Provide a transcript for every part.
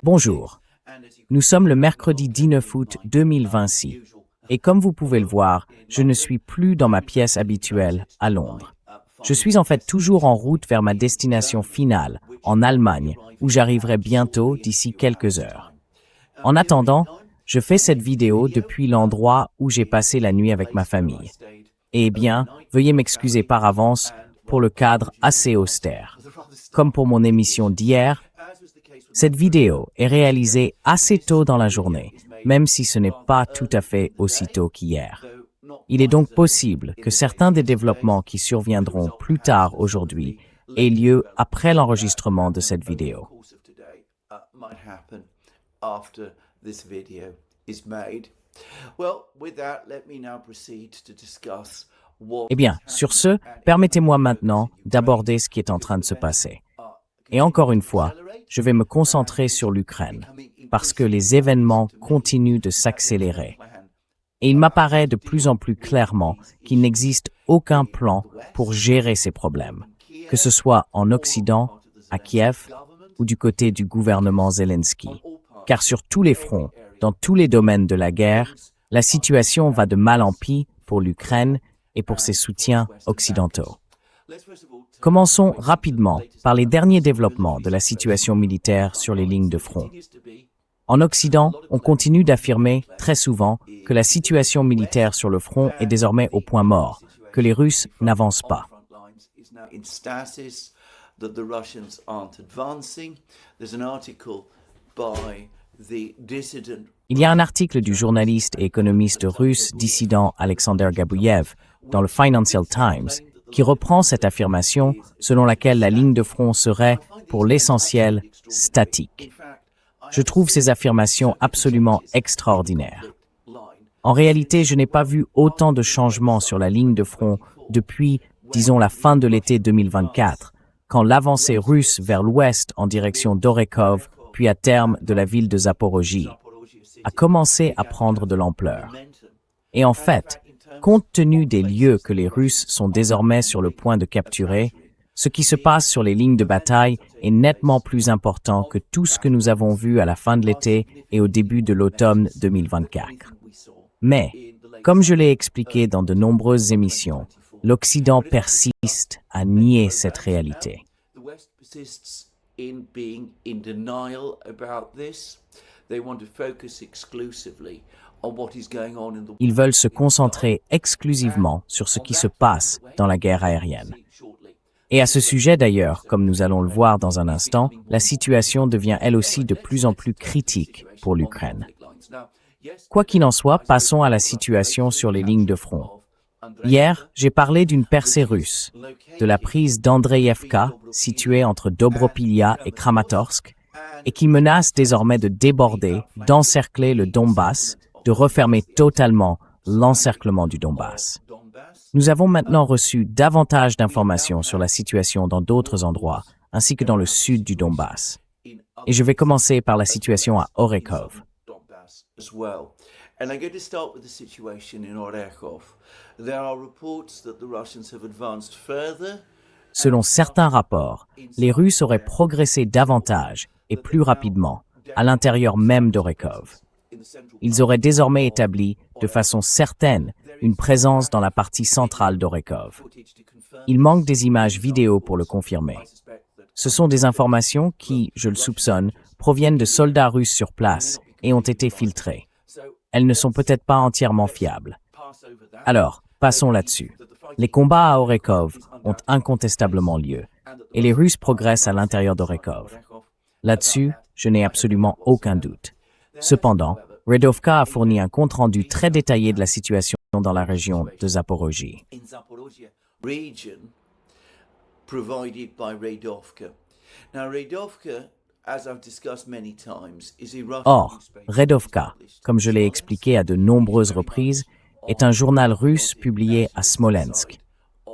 Bonjour, nous sommes le mercredi 19 août 2026 et comme vous pouvez le voir, je ne suis plus dans ma pièce habituelle à Londres. Je suis en fait toujours en route vers ma destination finale, en Allemagne, où j'arriverai bientôt d'ici quelques heures. En attendant, je fais cette vidéo depuis l'endroit où j'ai passé la nuit avec ma famille. Eh bien, veuillez m'excuser par avance pour le cadre assez austère. Comme pour mon émission d'hier, cette vidéo est réalisée assez tôt dans la journée, même si ce n'est pas tout à fait aussi tôt qu'hier. Il est donc possible que certains des développements qui surviendront plus tard aujourd'hui aient lieu après l'enregistrement de cette vidéo. Eh bien, sur ce, permettez-moi maintenant d'aborder ce qui est en train de se passer. Et encore une fois, je vais me concentrer sur l'Ukraine, parce que les événements continuent de s'accélérer. Et il m'apparaît de plus en plus clairement qu'il n'existe aucun plan pour gérer ces problèmes, que ce soit en Occident, à Kiev, ou du côté du gouvernement Zelensky. Car sur tous les fronts, dans tous les domaines de la guerre, la situation va de mal en pis pour l'Ukraine et pour ses soutiens occidentaux. Commençons rapidement par les derniers développements de la situation militaire sur les lignes de front. En Occident, on continue d'affirmer très souvent que la situation militaire sur le front est désormais au point mort, que les Russes n'avancent pas. Il y a un article du journaliste et économiste russe dissident Alexander Gabuyev dans le Financial Times qui reprend cette affirmation selon laquelle la ligne de front serait, pour l'essentiel, statique. Je trouve ces affirmations absolument extraordinaires. En réalité, je n'ai pas vu autant de changements sur la ligne de front depuis, disons, la fin de l'été 2024, quand l'avancée russe vers l'ouest en direction d'Orekov, puis à terme de la ville de Zaporojie, a commencé à prendre de l'ampleur. Et en fait, compte tenu des lieux que les Russes sont désormais sur le point de capturer, ce qui se passe sur les lignes de bataille est nettement plus important que tout ce que nous avons vu à la fin de l'été et au début de l'automne 2024. Mais, comme je l'ai expliqué dans de nombreuses émissions, l'Occident persiste à nier cette réalité. Ils veulent se concentrer exclusivement sur ce qui se passe dans la guerre aérienne. Et à ce sujet d'ailleurs, comme nous allons le voir dans un instant, la situation devient elle aussi de plus en plus critique pour l'Ukraine. Quoi qu'il en soit, passons à la situation sur les lignes de front. Hier, j'ai parlé d'une percée russe, de la prise d'Andreïevka, située entre Dobropilya et Kramatorsk, et qui menace désormais de déborder, d'encercler le Donbass, de refermer totalement l'encerclement du Donbass. Nous avons maintenant reçu davantage d'informations sur la situation dans d'autres endroits, ainsi que dans le sud du Donbass. Et je vais commencer par la situation à Orekov. Selon certains rapports, les Russes auraient progressé davantage et plus rapidement à l'intérieur même d'Orekov. Ils auraient désormais établi, de façon certaine, une présence dans la partie centrale d'Orekov. Il manque des images vidéo pour le confirmer. Ce sont des informations qui, je le soupçonne, proviennent de soldats russes sur place et ont été filtrées. Elles ne sont peut-être pas entièrement fiables. Alors, passons là-dessus. Les combats à Orekov ont incontestablement lieu, et les Russes progressent à l'intérieur d'Orekov. Là-dessus, je n'ai absolument aucun doute. Cependant, Redovka a fourni un compte-rendu très détaillé de la situation dans la région de Zaporojie. Or, Redovka, comme je l'ai expliqué à de nombreuses reprises, est un journal russe publié à Smolensk.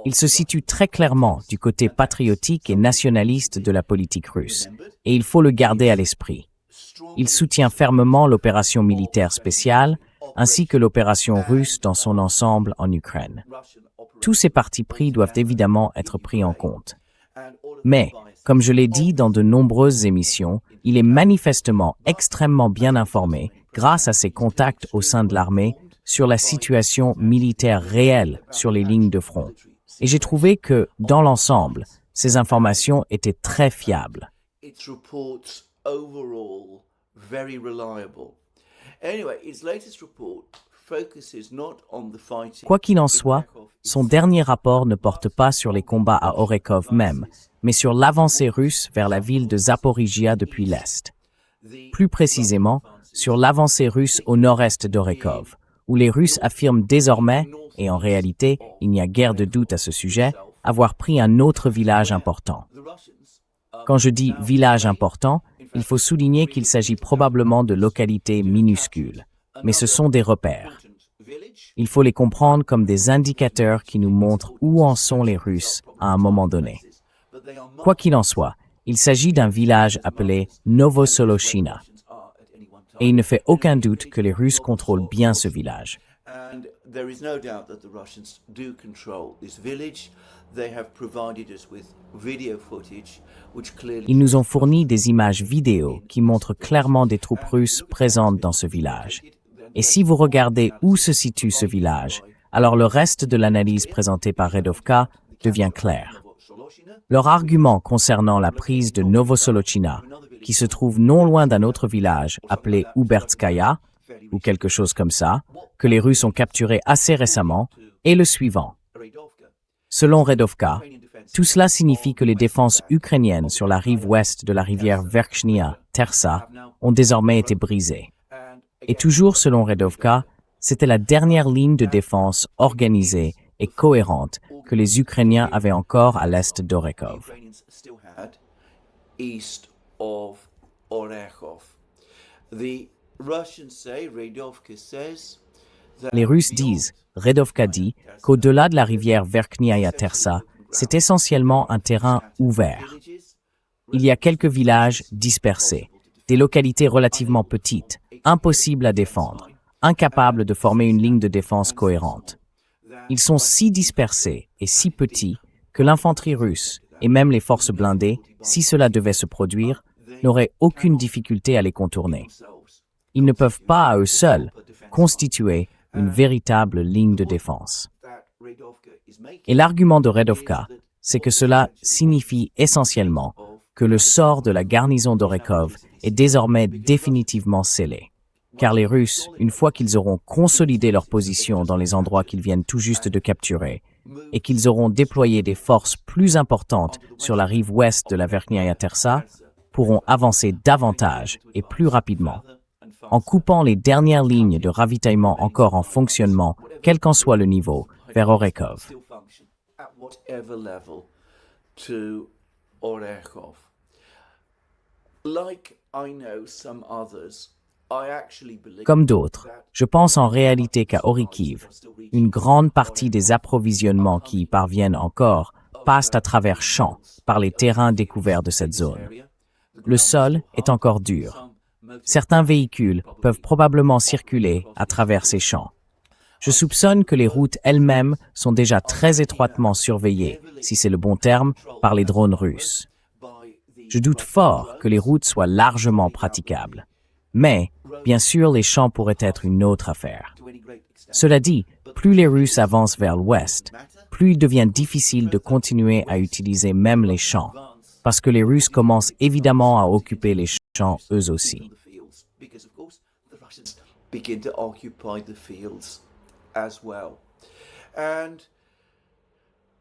Il se situe très clairement du côté patriotique et nationaliste de la politique russe, et il faut le garder à l'esprit. Il soutient fermement l'opération militaire spéciale, ainsi que l'opération russe dans son ensemble en Ukraine. Tous ces partis pris doivent évidemment être pris en compte. Mais, Comme je l'ai dit dans de nombreuses émissions, il est manifestement extrêmement bien informé, grâce à ses contacts au sein de l'armée, sur la situation militaire réelle sur les lignes de front. Et j'ai trouvé que, dans l'ensemble, ces informations étaient très fiables. Its reports overall very reliable. Anyway, its latest report focuses not on the fighting. Quoi qu'il en soit, son dernier rapport ne porte pas sur les combats à Orekov même, mais sur l'avancée russe vers la ville de Zaporizhia depuis l'Est. Plus précisément, sur l'avancée russe au nord-est d'Orekov, où les Russes affirment désormais, et en réalité, il n'y a guère de doute à ce sujet, avoir pris un autre village important. Quand je dis village important, il faut souligner qu'il s'agit probablement de localités minuscules, mais ce sont des repères. Il faut les comprendre comme des indicateurs qui nous montrent où en sont les Russes à un moment donné. Quoi qu'il en soit, il s'agit d'un village appelé Novosolochina. Et il ne fait aucun doute que les Russes contrôlent bien ce village. And there is no doubt that the Russians do control this village. They have provided us with video footage which clearly Ils nous ont fourni des images vidéo qui montrent clairement des troupes russes présentes dans ce village. Et si vous regardez où se situe ce village, alors le reste de l'analyse présentée par Redovka devient clair. Leur argument concernant la prise de Novosolochina, qui se trouve non loin d'un autre village appelé Ubertskaya, ou quelque chose comme ça, que les Russes ont capturé assez récemment, est le suivant. Selon Redovka, tout cela signifie que les défenses ukrainiennes sur la rive ouest de la rivière Verkhnia Tersa ont désormais été brisées. Et toujours selon Redovka, c'était la dernière ligne de défense organisée et cohérente que les Ukrainiens avaient encore à l'est d'Orekov. still had east of Orekhov. The Russians say, Radovka says, Les Russes disent, Redovka dit, qu'au-delà de la rivière Verkhniaya Tersa, c'est essentiellement un terrain ouvert. Il y a quelques villages dispersés, des localités relativement petites, impossibles à défendre, incapables de former une ligne de défense cohérente. Ils sont si dispersés et si petits que l'infanterie russe, et même les forces blindées, si cela devait se produire, n'auraient aucune difficulté à les contourner. Ils ne peuvent pas à eux seuls constituer une véritable ligne de défense. Et l'argument de Redovka, c'est que cela signifie essentiellement que le sort de la garnison d'Orekov est désormais définitivement scellé. Car les Russes, une fois qu'ils auront consolidé leur position dans les endroits qu'ils viennent tout juste de capturer, et qu'ils auront déployé des forces plus importantes sur la rive ouest de la Verkhniaya Tersa, pourront avancer davantage et plus rapidement, en coupant les dernières lignes de ravitaillement encore en fonctionnement, quel qu'en soit le niveau, vers Orekov. still function at whatever level to Orekhov. Like I know some others, I actually believe Comme d'autres, je pense en réalité qu'à Orikiv, une grande partie des approvisionnements qui y parviennent encore passent à travers champs par les terrains découverts de cette zone. Le sol est encore dur. Certains véhicules peuvent probablement circuler à travers ces champs. Je soupçonne que les routes elles-mêmes sont déjà très étroitement surveillées, si c'est le bon terme, par les drones russes. Je doute fort que les routes soient largement praticables. Mais, bien sûr, les champs pourraient être une autre affaire. Cela dit, plus les Russes avancent vers l'ouest, plus il devient difficile de continuer à utiliser même les champs, parce que les Russes commencent évidemment à occuper les champs eux aussi. because of course the Russians begin to occupy the fields as well. And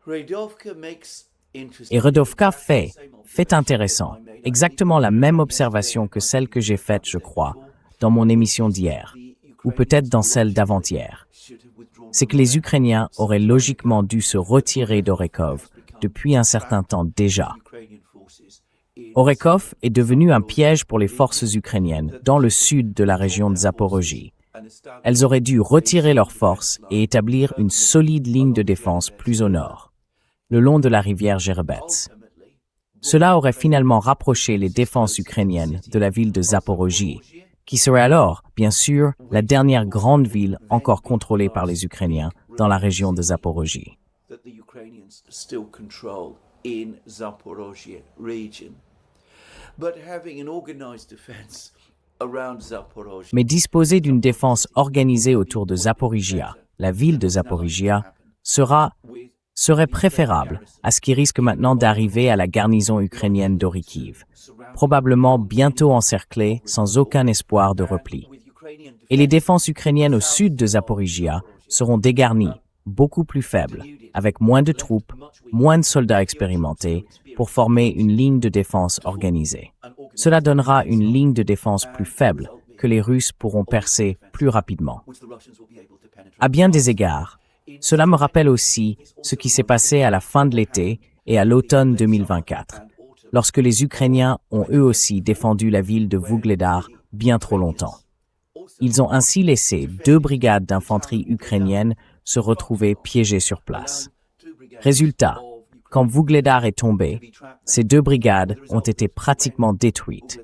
Radovka makes interesting. Et Redovka fait intéressant, exactement la même observation que celle que j'ai faite, je crois, dans mon émission d'hier, ou peut-être dans celle d'avant-hier. C'est que les Ukrainiens auraient logiquement dû se retirer d'Orekov depuis un certain temps déjà. Orekov est devenu un piège pour les forces ukrainiennes dans le sud de la région de Zaporozhye. Elles auraient dû retirer leurs forces et établir une solide ligne de défense plus au nord, le long de la rivière Jerebets. Cela aurait finalement rapproché les défenses ukrainiennes de la ville de Zaporozhye, qui serait alors, bien sûr, la dernière grande ville encore contrôlée par les Ukrainiens dans la région de Zaporozhye. That the Ukrainians still control in Zaporozhye region. But having an organized defense around Zaporozhye, Mais disposer d'une défense organisée autour de Zaporizhia, la ville de Zaporizhia, serait préférable à ce qui risque maintenant d'arriver à la garnison ukrainienne d'Orikiv, probablement bientôt encerclée sans aucun espoir de repli. Et les défenses ukrainiennes au sud de Zaporizhia seront dégarnies, beaucoup plus faibles, avec moins de troupes, moins de soldats expérimentés, pour former une ligne de défense organisée. Cela donnera une ligne de défense plus faible que les Russes pourront percer plus rapidement. À bien des égards, cela me rappelle aussi ce qui s'est passé à la fin de l'été et à l'automne 2024, lorsque les Ukrainiens ont eux aussi défendu la ville de Vuhledar bien trop longtemps. Ils ont ainsi laissé 2 brigades d'infanterie ukrainiennes se retrouver piégées sur place. Résultat, quand Vuhledar est tombé, ces 2 brigades ont été pratiquement détruites,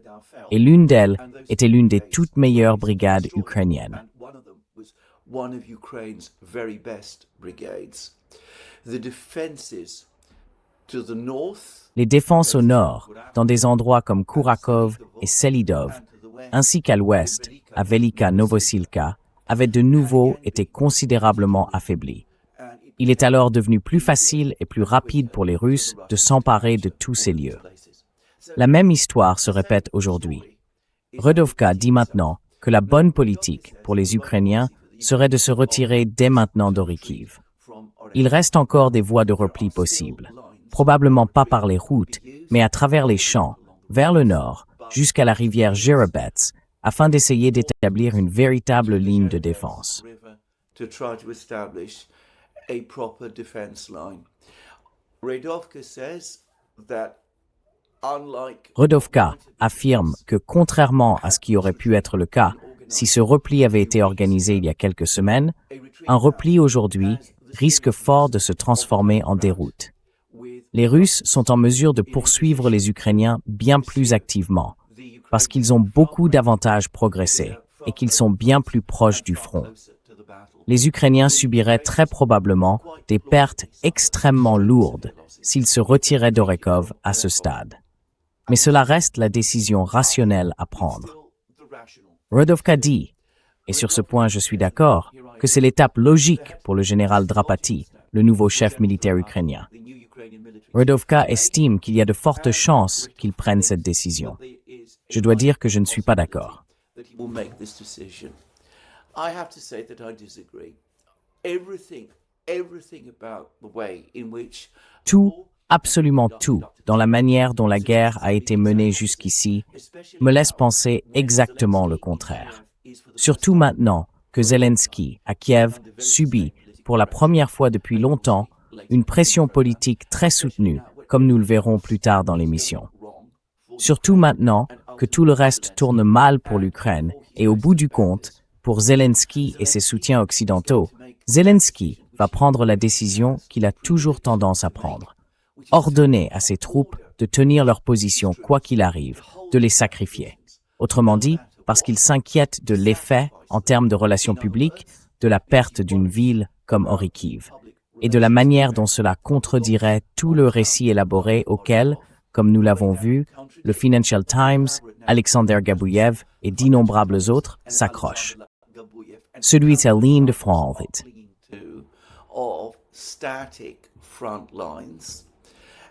et l'une d'elles était l'une des toutes meilleures brigades ukrainiennes. One of Ukraine's very best brigades. The defenses to the north, Les défenses au nord, dans des endroits comme Kourakov et Selidov, ainsi qu'à l'ouest, à Velika Novosilka, avaient de nouveau été considérablement affaiblies. Il est alors devenu plus facile et plus rapide pour les Russes de s'emparer de tous ces lieux. La même histoire se répète aujourd'hui. Rudovka dit maintenant que la bonne politique pour les Ukrainiens serait de se retirer dès maintenant d'Orikiv. Il reste encore des voies de repli possibles, probablement pas par les routes, mais à travers les champs, vers le nord, jusqu'à la rivière Zherobets, afin d'essayer d'établir une véritable ligne de défense. to try to establish a proper defense line. Radovka says that unlike Rudovka affirme que contrairement à ce qui aurait pu être le cas si ce repli avait été organisé il y a quelques semaines, un repli aujourd'hui risque fort de se transformer en déroute. Les Russes sont en mesure de poursuivre les Ukrainiens bien plus activement, parce qu'ils ont beaucoup davantage progressé et qu'ils sont bien plus proches du front. Les Ukrainiens subiraient très probablement des pertes extrêmement lourdes s'ils se retiraient d'Orekov à ce stade. Mais cela reste la décision rationnelle à prendre. Rudovka dit, et sur ce point je suis d'accord, que c'est l'étape logique pour le général Drapati, le nouveau chef militaire ukrainien. Rudovka estime qu'il y a de fortes chances qu'il prenne cette décision. Je dois dire que je ne suis pas d'accord. will make this decision. I have to say that I disagree. Everything about the way in which Tout, absolument tout, dans la manière dont la guerre a été menée jusqu'ici, me laisse penser exactement le contraire. Surtout maintenant que Zelensky, à Kiev, subit, pour la première fois depuis longtemps, une pression politique très soutenue, comme nous le verrons plus tard dans l'émission. Surtout maintenant que tout le reste tourne mal pour l'Ukraine et au bout du compte, pour Zelensky et ses soutiens occidentaux, Zelensky va prendre la décision qu'il a toujours tendance à prendre. Ordonner à ses troupes de tenir leur position quoi qu'il arrive, de les sacrifier. Autrement dit, parce qu'il s'inquiète de l'effet, en termes de relations publiques, de la perte d'une ville comme Orikiv, et de la manière dont cela contredirait tout le récit élaboré auquel, comme nous l'avons vu, le Financial Times, Alexander Gabuyev et d'innombrables autres s'accrochent. Celui de la ligne de front, of static front lines.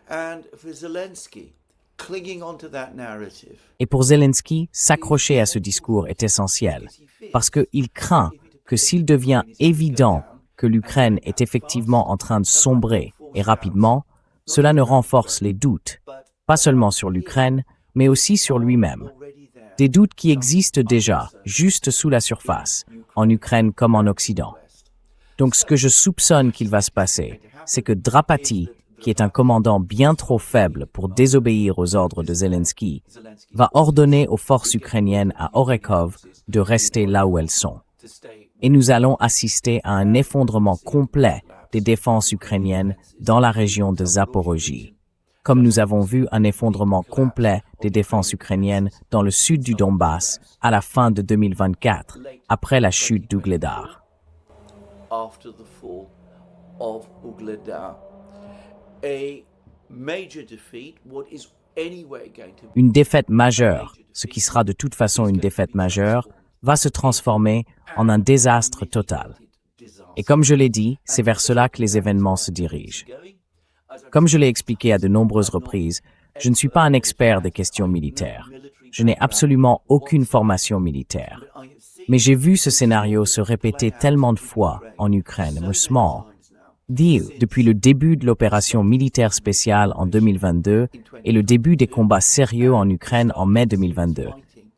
And for Zelensky, clinging onto that narrative, Et pour Zelensky, s'accrocher à ce discours est essentiel, parce qu'il craint que s'il devient évident que l'Ukraine est effectivement en train de sombrer, et rapidement, cela ne renforce les doutes, pas seulement sur l'Ukraine, mais aussi sur lui-même. Des doutes qui existent déjà, juste sous la surface, en Ukraine comme en Occident. Donc ce que je soupçonne qu'il va se passer, c'est que Drapati, qui est un commandant bien trop faible pour désobéir aux ordres de Zelensky, va ordonner aux forces ukrainiennes à Orekov de rester là où elles sont. Et nous allons assister à un effondrement complet des défenses ukrainiennes dans la région de Zaporozhye, comme nous avons vu un effondrement complet des défenses ukrainiennes dans le sud du Donbass à la fin de 2024, après la chute d'Ugledar. after the fall of Ugledar, a major defeat, what is anyway going to be Une défaite majeure, ce qui sera de toute façon une défaite majeure, va se transformer en un désastre total. Et comme je l'ai dit, c'est vers cela que les événements se dirigent. Comme je l'ai expliqué à de nombreuses reprises, je ne suis pas un expert des questions militaires. Je n'ai absolument aucune formation militaire. Mais j'ai vu ce scénario se répéter tellement de fois en Ukraine, depuis le début de l'opération militaire spéciale en 2022 et le début des combats sérieux en Ukraine en mai 2022,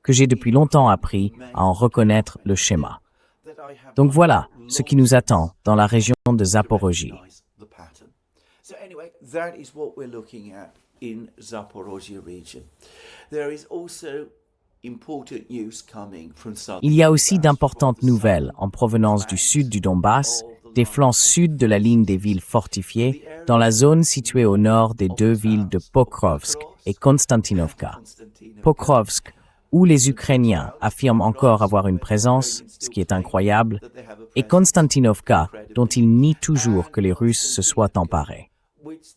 que j'ai depuis longtemps appris à en reconnaître le schéma. Donc voilà ce qui nous attend dans la région de Zaporozhye. So anyway, that is what we're looking at in Zaporozhye region. There is also important news coming from southern Il y a aussi d'importantes nouvelles en provenance du sud du Donbass, des flancs sud de la ligne des villes fortifiées, dans la zone située au nord des deux villes de Pokrovsk et Konstantinovka. Pokrovsk, où les Ukrainiens affirment encore avoir une présence, ce qui est incroyable, et Konstantinovka, dont ils nient toujours que les Russes se soient emparés.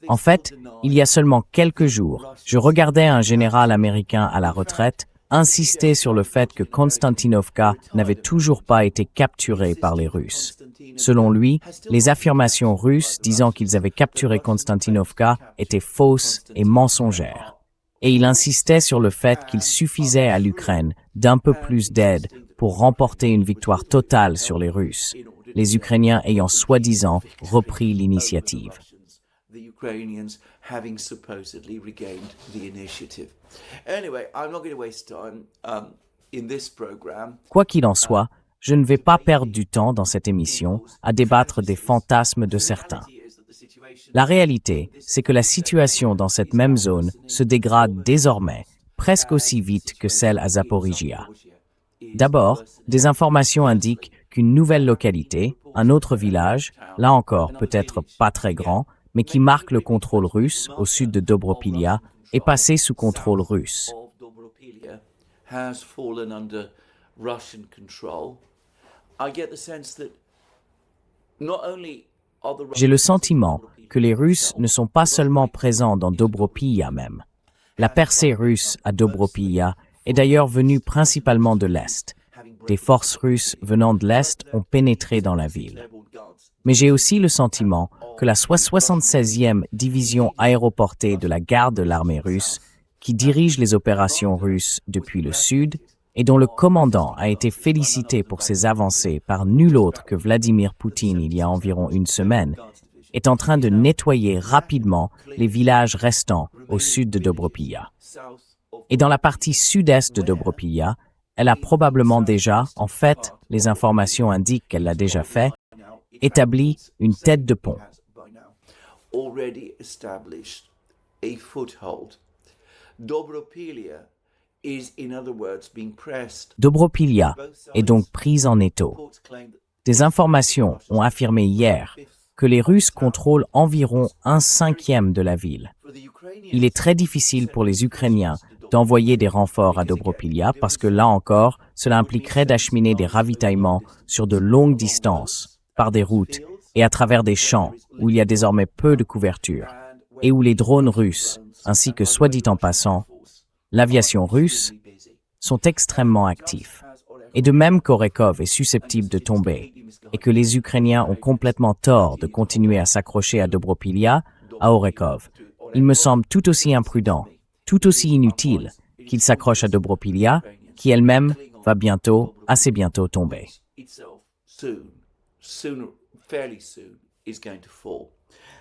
En fait, il y a seulement quelques jours, je regardais un général américain à la retraite insister sur le fait que Konstantinovka n'avait toujours pas été capturée par les Russes. Selon lui, les affirmations russes disant qu'ils avaient capturé Konstantinovka étaient fausses et mensongères. Et il insistait sur le fait qu'il suffisait à l'Ukraine d'un peu plus d'aide pour remporter une victoire totale sur les Russes, les Ukrainiens ayant soi-disant repris l'initiative. The Ukrainians having supposedly regained the initiative. Anyway, I'm not going to waste time in this program. Quoi qu'il en soit, je ne vais pas perdre du temps dans cette émission à débattre des fantasmes de certains. La réalité, c'est que la situation dans cette même zone se dégrade désormais presque aussi vite que celle à Zaporizhia. D'abord, des informations indiquent qu'une nouvelle localité, un autre village, là encore peut-être pas très grand, mais qui marque le contrôle russe au sud de Dobropilya, est passé sous contrôle russe. Has fallen under Russian control. I get the sense that not only are the J'ai le sentiment que les Russes ne sont pas seulement présents dans Dobropilya même. La percée russe à Dobropilya est d'ailleurs venue principalement de l'Est. Des forces russes venant de l'Est ont pénétré dans la ville. Mais j'ai aussi le sentiment que la 76e division aéroportée de la garde de l'armée russe, qui dirige les opérations russes depuis le sud et dont le commandant a été félicité pour ses avancées par nul autre que Vladimir Poutine il y a environ une semaine, est en train de nettoyer rapidement les villages restants au sud de Dobropilya. Et dans la partie sud-est de Dobropilya, elle a probablement déjà, en fait, les informations indiquent qu'elle l'a déjà fait, établi une tête de pont. Already established a foothold. Dobropilya is, in other words, being pressed. Dobropilya est donc prise en étau. Des informations ont affirmé hier que les Russes contrôlent environ 1/5 de la ville. Il est très difficile pour les Ukrainiens d'envoyer des renforts à Dobropilya parce que là encore, cela impliquerait d'acheminer des ravitaillements sur de longues distances, par des routes et à travers des champs où il y a désormais peu de couverture et où les drones russes, ainsi que soit dit en passant, l'aviation russe, sont extrêmement actifs. Et de même qu'Orekov est susceptible de tomber et que les Ukrainiens ont complètement tort de continuer à s'accrocher à Dobropilya, à Orekov, il me semble tout aussi imprudent, tout aussi inutile qu'ils s'accrochent à Dobropilya, qui elle-même va bientôt, assez bientôt tomber. Fairly soon is going to fall.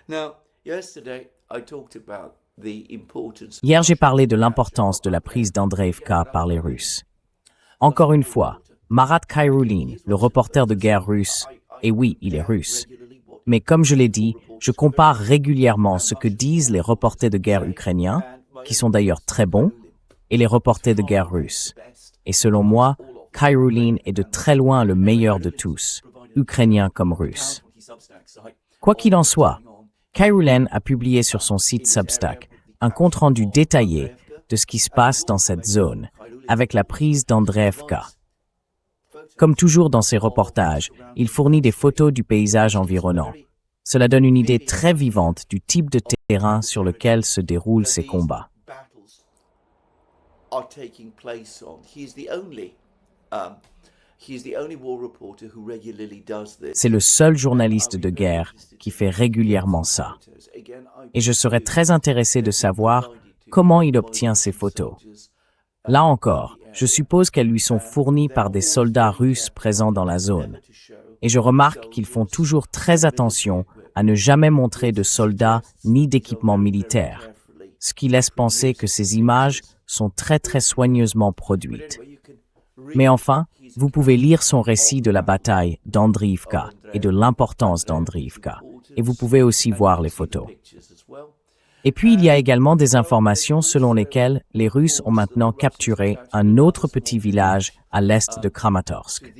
Now, yesterday I talked about the importance. Hier, j'ai parlé de l'importance de la prise d'Andreïvka par les Russes. Encore une fois, Marat Khairulin, le reporter de guerre russe, et oui, il est russe. Mais comme je l'ai dit, je compare régulièrement ce que disent les reporters de guerre ukrainiens, qui sont d'ailleurs très bons, et les reporters de guerre russes. Et selon moi, Khairulin est de très loin le meilleur de tous, ukrainien comme russe. Quoi qu'il en soit, Khairulin a publié sur son site Substack un compte-rendu détaillé de ce qui se passe dans cette zone, avec la prise d'Andreïvka. Comme toujours dans ses reportages, il fournit des photos du paysage environnant. Cela donne une idée très vivante du type de terrain sur lequel se déroulent ces combats. Are taking place on. He's the only war reporter who regularly does this. C'est le seul journaliste de guerre qui fait régulièrement ça. Et je serais très intéressé de savoir comment il obtient ces photos. Là encore, je suppose qu'elles lui sont fournies par des soldats russes présents dans la zone. Et je remarque qu'ils font toujours très attention à ne jamais montrer de soldats ni d'équipements militaires, ce qui laisse penser que ces images sont très soigneusement produites. Mais enfin, vous pouvez lire son récit de la bataille d'Andriivka et de l'importance d'Andriivka, et vous pouvez aussi voir les photos. Et puis il y a également des informations selon lesquelles les Russes ont maintenant capturé un autre petit village à l'est de Kramatorsk.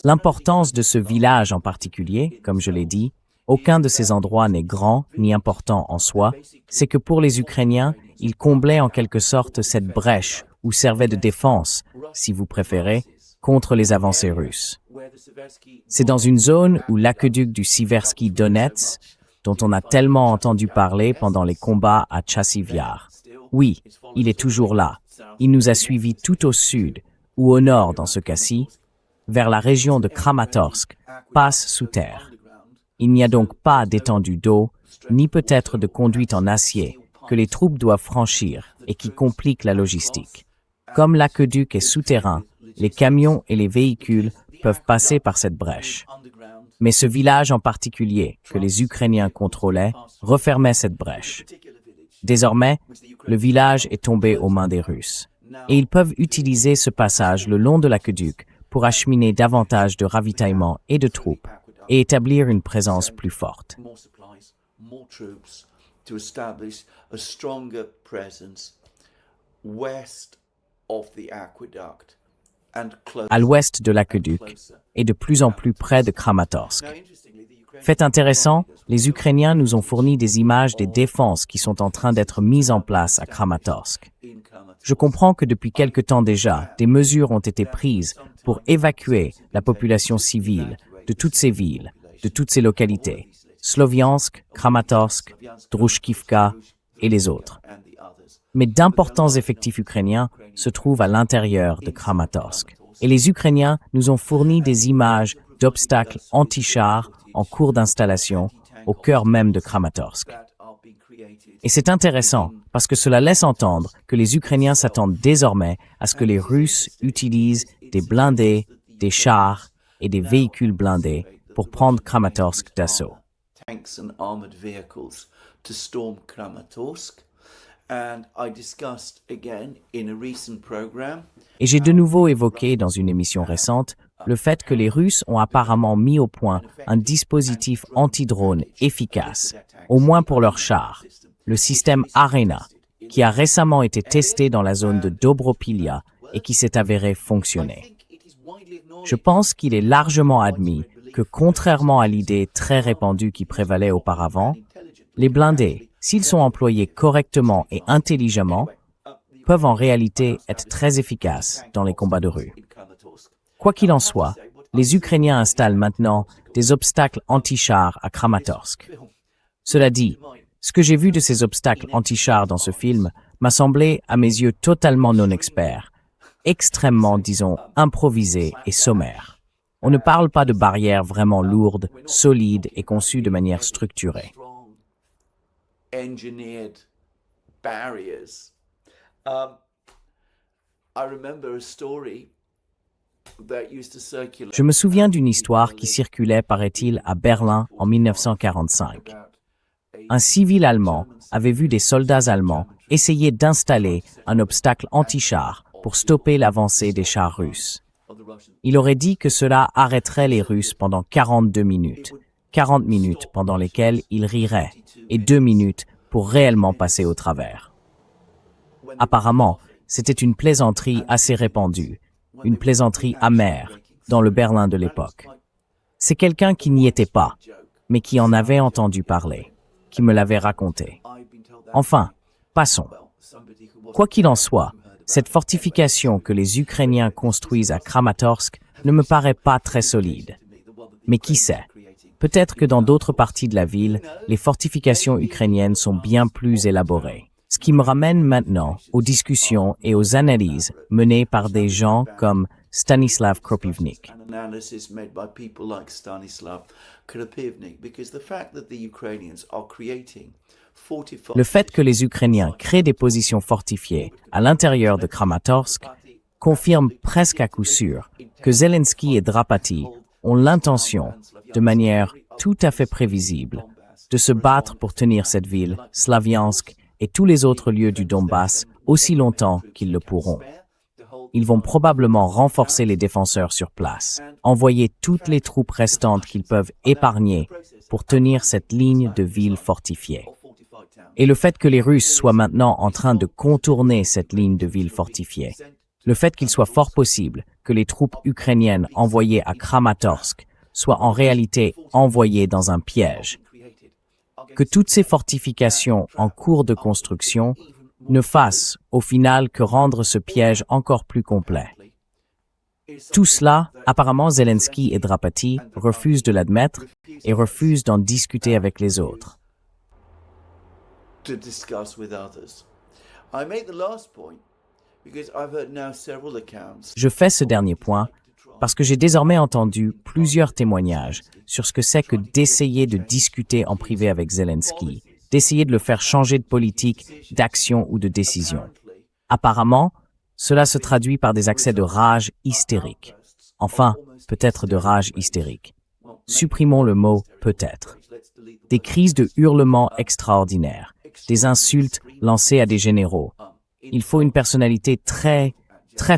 L'importance de ce village en particulier, comme je l'ai dit, aucun de ces endroits n'est grand ni important en soi, c'est que pour les Ukrainiens, ils comblaient en quelque sorte cette brèche ou servaient de défense, si vous préférez, contre les avancées russes. C'est dans une zone où l'aqueduc du Siversky Donets, dont on a tellement entendu parler pendant les combats à Chassiv Yar. Oui, il est toujours là. Il nous a suivis tout au sud, ou au nord dans ce cas-ci, vers la région de Kramatorsk, passe sous terre. Il n'y a donc pas d'étendue d'eau, ni peut-être de conduite en acier, que les troupes doivent franchir et qui complique la logistique. Comme l'aqueduc est souterrain, les camions et les véhicules peuvent passer par cette brèche. Mais ce village en particulier, que les Ukrainiens contrôlaient, refermait cette brèche. Désormais, le village est tombé aux mains des Russes. Et ils peuvent utiliser ce passage le long de l'aqueduc pour acheminer davantage de ravitaillement et de troupes et établir une présence plus forte. À l'ouest de l'aqueduc et de plus en plus près de Kramatorsk. Fait intéressant, les Ukrainiens nous ont fourni des images des défenses qui sont en train d'être mises en place à Kramatorsk. Je comprends que depuis quelque temps déjà, des mesures ont été prises pour évacuer la population civile de toutes ces villes, de toutes ces localités, Sloviansk, Kramatorsk, Drushkivka et les autres. Mais d'importants effectifs ukrainiens se trouvent à l'intérieur de Kramatorsk. Et les Ukrainiens nous ont fourni des images d'obstacles anti-chars en cours d'installation au cœur même de Kramatorsk. Et c'est intéressant parce que cela laisse entendre que les Ukrainiens s'attendent désormais à ce que les Russes utilisent des blindés, des chars et des véhicules blindés pour prendre Kramatorsk d'assaut. Et j'ai de nouveau évoqué dans une émission récente le fait que les Russes ont apparemment mis au point un dispositif anti-drone efficace, au moins pour leurs chars, le système Arena, qui a récemment été testé dans la zone de Dobropilia et qui s'est avéré fonctionner. Je pense qu'il est largement admis que, contrairement à l'idée très répandue qui prévalait auparavant, les blindés, s'ils sont employés correctement et intelligemment, peuvent en réalité être très efficaces dans les combats de rue. Quoi qu'il en soit, les Ukrainiens installent maintenant des obstacles anti-chars à Kramatorsk. Cela dit, ce que j'ai vu de ces obstacles anti-chars dans ce film m'a semblé, à mes yeux, totalement non expert, extrêmement, disons, improvisé et sommaire. On ne parle pas de barrières vraiment lourdes, solides et conçues de manière structurée. Je me souviens d'une histoire qui circulait, paraît-il, à Berlin en 1945. Un civil allemand avait vu des soldats allemands essayer d'installer un obstacle anti-char pour stopper l'avancée des chars russes. Il aurait dit que cela arrêterait les Russes pendant 42 minutes, 40 minutes pendant lesquelles ils riraient, et 2 minutes pour réellement passer au travers. Apparemment, c'était une plaisanterie assez répandue, une plaisanterie amère dans le Berlin de l'époque. C'est quelqu'un qui n'y était pas, mais qui en avait entendu parler, qui me l'avait raconté. Enfin, passons. Quoi qu'il en soit, Cette fortification que les Ukrainiens construisent à Kramatorsk ne me paraît pas très solide. Mais qui sait? Peut-être que dans d'autres parties de la ville, les fortifications ukrainiennes sont bien plus élaborées. Ce qui me ramène maintenant aux discussions et aux analyses menées par des gens comme Stanislav Kropivnik. Le fait que les Ukrainiens créent des positions fortifiées à l'intérieur de Kramatorsk confirme presque à coup sûr que Zelensky et Drapati ont l'intention, de manière tout à fait prévisible, de se battre pour tenir cette ville, Slaviansk, et tous les autres lieux du Donbass aussi longtemps qu'ils le pourront. Ils vont probablement renforcer les défenseurs sur place, envoyer toutes les troupes restantes qu'ils peuvent épargner pour tenir cette ligne de ville fortifiée. Et le fait que les Russes soient maintenant en train de contourner cette ligne de ville fortifiée, le fait qu'il soit fort possible que les troupes ukrainiennes envoyées à Kramatorsk soient en réalité envoyées dans un piège, que toutes ces fortifications en cours de construction ne fassent au final que rendre ce piège encore plus complet. Tout cela, apparemment Zelensky et Drapati refusent de l'admettre et refusent d'en discuter avec les autres. Je fais ce dernier point parce que j'ai désormais entendu plusieurs témoignages sur ce que c'est que d'essayer de discuter en privé avec Zelensky, d'essayer de le faire changer de politique, d'action ou de décision. Apparemment, cela se traduit par des accès de rage hystérique. Enfin, peut-être de rage hystérique. Supprimons le mot « peut-être ». Des crises de hurlements extraordinaires, des insultes lancées à des généraux. Il faut une personnalité très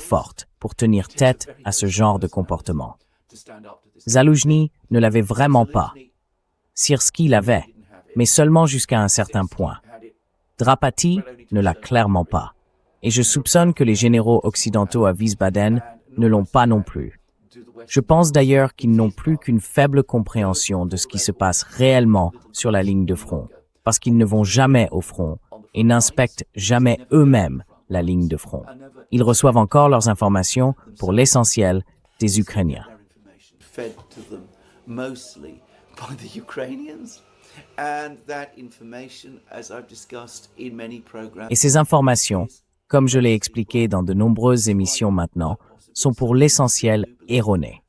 forte pour tenir tête à ce genre de comportement. Zaloujny ne l'avait vraiment pas. Syrski l'avait, mais seulement jusqu'à un certain point. Drapati ne l'a clairement pas. Et je soupçonne que les généraux occidentaux à Wiesbaden ne l'ont pas non plus. Je pense d'ailleurs qu'ils n'ont plus qu'une faible compréhension de ce qui se passe réellement sur la ligne de front, parce qu'ils ne vont jamais au front et n'inspectent jamais eux-mêmes la ligne de front. Ils reçoivent encore leurs informations, pour l'essentiel, des Ukrainiens. Et ces informations, comme je l'ai expliqué dans de nombreuses émissions maintenant, sont pour l'essentiel erronées.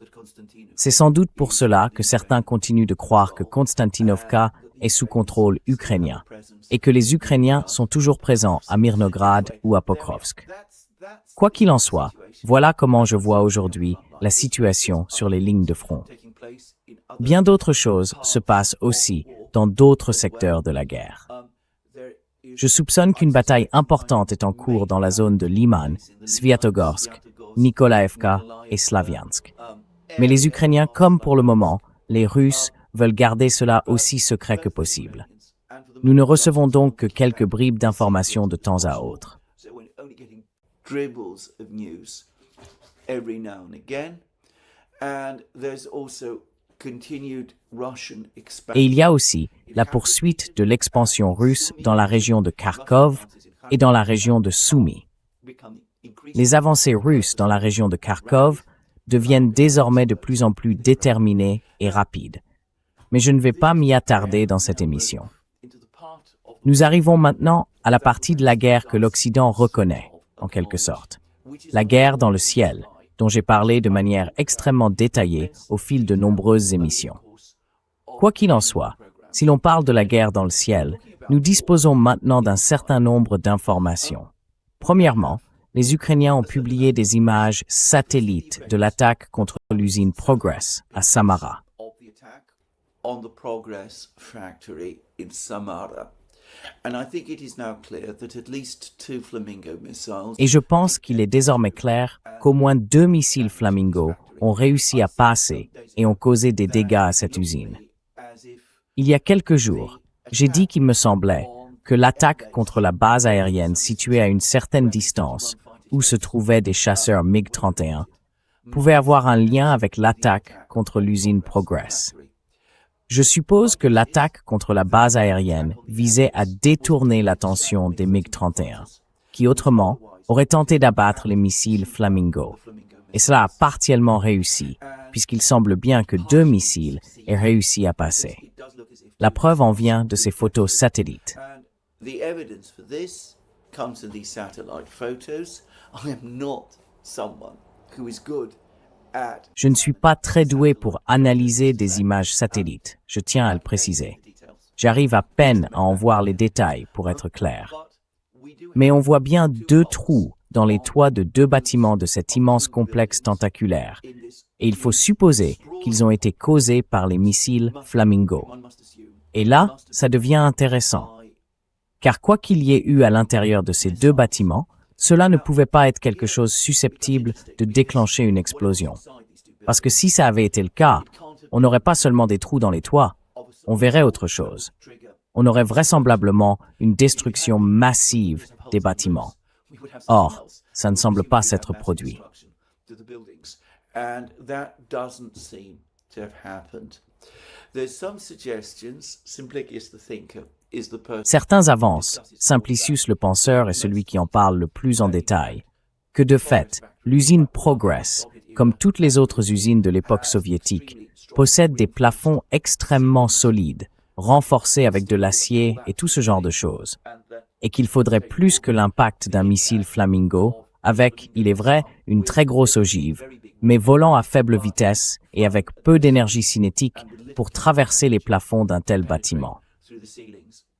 C'est sans doute pour cela que certains continuent de croire que Konstantinovka est sous contrôle ukrainien et que les Ukrainiens sont toujours présents à Mirnograd ou à Pokrovsk. Quoi qu'il en soit, voilà comment je vois aujourd'hui la situation sur les lignes de front. Bien d'autres choses se passent aussi dans d'autres secteurs de la guerre. Je soupçonne qu'une bataille importante est en cours dans la zone de Liman, Sviatogorsk, Nikolaevka et Slaviansk. Mais les Ukrainiens, comme pour le moment, les Russes veulent garder cela aussi secret que possible. Nous ne recevons donc que quelques bribes d'informations de temps à autre. Et il y a aussi la poursuite de l'expansion russe dans la région de Kharkov et dans la région de Sumy. Les avancées russes dans la région de Kharkov deviennent désormais de plus en plus déterminées et rapides. Mais je ne vais pas m'y attarder dans cette émission. Nous arrivons maintenant à la partie de la guerre que l'Occident reconnaît, en quelque sorte. La guerre dans le ciel, dont j'ai parlé de manière extrêmement détaillée au fil de nombreuses émissions. Quoi qu'il en soit, si l'on parle de la guerre dans le ciel, nous disposons maintenant d'un certain nombre d'informations. Premièrement, les Ukrainiens ont publié des images satellites de l'attaque contre l'usine Progress à Samara. Et je pense qu'il est désormais clair qu'au moins 2 missiles Flamingo ont réussi à passer et ont causé des dégâts à cette usine. Il y a quelques jours, j'ai dit qu'il me semblait que l'attaque contre la base aérienne située à une certaine distance, où se trouvaient des chasseurs MiG-31, pouvait avoir un lien avec l'attaque contre l'usine Progress. Je suppose que l'attaque contre la base aérienne visait à détourner l'attention des MiG-31, qui autrement aurait tenté d'abattre les missiles Flamingo. Et cela a partiellement réussi, puisqu'il semble bien que 2 missiles aient réussi à passer. La preuve en vient de ces photos satellites. And the evidence for this comes in these satellite photos. I am not someone who is good at Je ne suis pas très doué pour analyser des images satellites, je tiens à le préciser. J'arrive à peine à en voir les détails, pour être clair. Mais on voit bien 2 trous dans les toits de 2 bâtiments de cet immense complexe tentaculaire, et il faut supposer qu'ils ont été causés par les missiles Flamingo. Et là, ça devient intéressant. Car quoi qu'il y ait eu à l'intérieur de ces 2 bâtiments, cela ne pouvait pas être quelque chose susceptible de déclencher une explosion. Parce que si ça avait été le cas, on n'aurait pas seulement des trous dans les toits, on verrait autre chose. On aurait vraisemblablement une destruction massive des bâtiments. Or, ça ne semble pas s'être produit. And that doesn't seem to have happened. There's some suggestions. Simplicius the thinker is the person. Certains avancent, Simplicius le penseur est celui qui en parle le plus en détail, que de fait, l'usine Progress, comme toutes les autres usines de l'époque soviétique, possède des plafonds extrêmement solides, renforcés avec de l'acier et tout ce genre de choses, et qu'il faudrait plus que l'impact d'un missile Flamingo, avec, il est vrai, une très grosse ogive, mais volant à faible vitesse et avec peu d'énergie cinétique pour traverser les plafonds d'un tel bâtiment.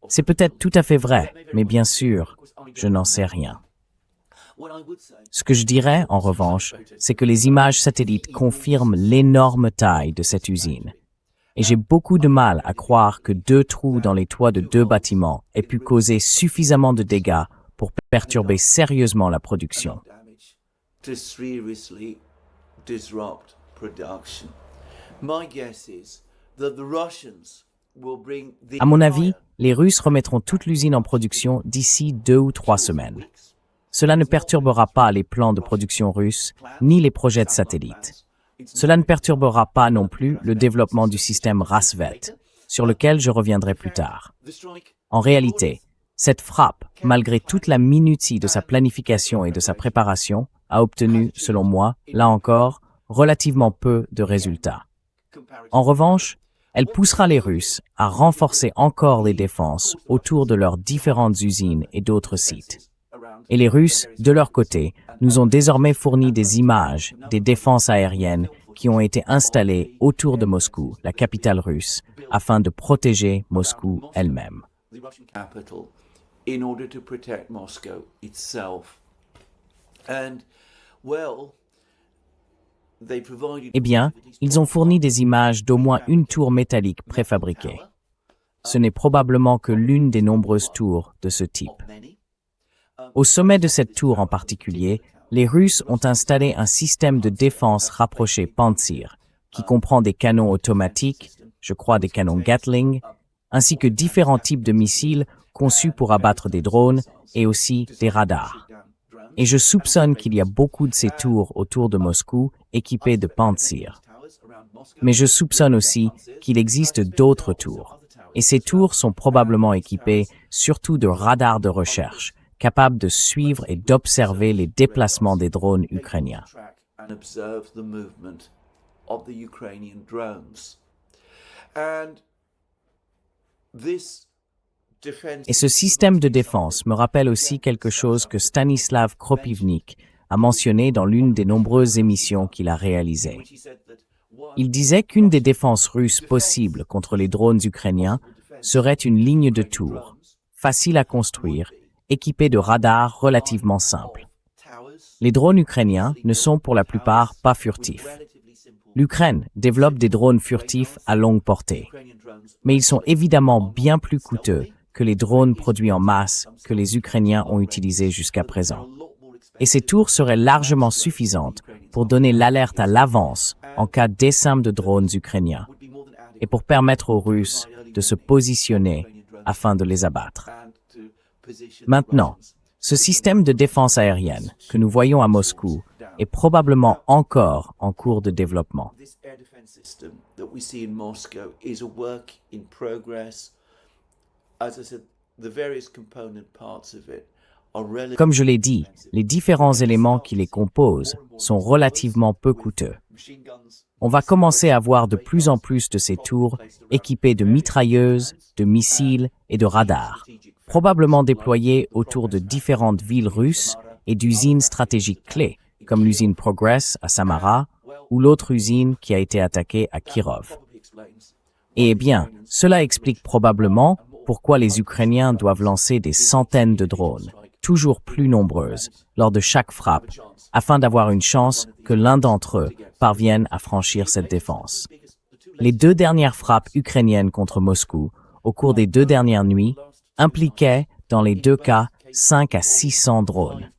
C'est peut-être tout à fait vrai, mais bien sûr, je n'en sais rien. Ce que je dirais, en revanche, c'est que les images satellites confirment l'énorme taille de cette usine. Et j'ai beaucoup de mal à croire que 2 trous dans les toits de 2 bâtiments aient pu causer suffisamment de dégâts pour perturber sérieusement la production. To seriously disrupt production. My guess is that the Russians will bring the À mon avis, les Russes remettront toute l'usine en production d'ici 2 ou 3 semaines. Cela ne perturbera pas les plans de production russes, ni les projets de satellites. Cela ne perturbera pas non plus le développement du système Rasvet, sur lequel je reviendrai plus tard. En réalité, cette frappe, malgré toute la minutie de sa planification et de sa préparation, a obtenu, selon moi, là encore, relativement peu de résultats. En revanche, elle poussera les Russes à renforcer encore les défenses autour de leurs différentes usines et d'autres sites. Et les Russes, de leur côté, nous ont désormais fourni des images des défenses aériennes qui ont été installées autour de Moscou, la capitale russe, afin de protéger Moscou elle-même. the Russian capital in order to protect Moscow itself. And, well, they provided Eh bien, ils ont fourni des images d'au moins une tour métallique préfabriquée. Ce n'est probablement que l'une des nombreuses tours de ce type. Au sommet de cette tour en particulier, les Russes ont installé un système de défense rapproché Pantsir, qui comprend des canons automatiques, je crois des canons Gatling, ainsi que différents types de missiles conçus pour abattre des drones et aussi des radars. Et je soupçonne qu'il y a beaucoup de ces tours autour de Moscou équipées de Pantsir. Mais je soupçonne aussi qu'il existe d'autres tours. Et ces tours sont probablement équipées surtout de radars de recherche, capables de suivre et d'observer les déplacements des drones ukrainiens. and observe the movement of the Ukrainian drones. And this defense Et ce système de défense me rappelle aussi quelque chose que Stanislav Kropivnik a mentionné dans l'une des nombreuses émissions qu'il a réalisées. Il disait qu'une des défenses russes possibles contre les drones ukrainiens serait une ligne de tours, facile à construire, équipée de radars relativement simples. Les drones ukrainiens ne sont pour la plupart pas furtifs. L'Ukraine développe des drones furtifs à longue portée, mais ils sont évidemment bien plus coûteux que les drones produits en masse que les Ukrainiens ont utilisés jusqu'à présent. Et ces tours seraient largement suffisantes pour donner l'alerte à l'avance en cas d'essaim de drones ukrainiens et pour permettre aux Russes de se positionner afin de les abattre. Maintenant, ce système de défense aérienne que nous voyons à Moscou est probablement encore en cours de développement. This air defense system that we see in Moscow is a work in progress. As I said, the various component parts of it Comme je l'ai dit, les différents éléments qui les composent sont relativement peu coûteux. On va commencer à voir de plus en plus de ces tours équipées de mitrailleuses, de missiles et de radars, probablement déployés autour de différentes villes russes et d'usines stratégiques clés, comme l'usine Progress à Samara ou l'autre usine qui a été attaquée à Kirov. Eh bien, cela explique probablement pourquoi les Ukrainiens doivent lancer des centaines de drones, toujours plus nombreuses, lors de chaque frappe, afin d'avoir une chance que l'un d'entre eux parvienne à franchir cette défense. Les 2 dernières frappes ukrainiennes contre Moscou, au cours des 2 dernières nuits, impliquaient, dans les 2 cas, 5 à 600 drones.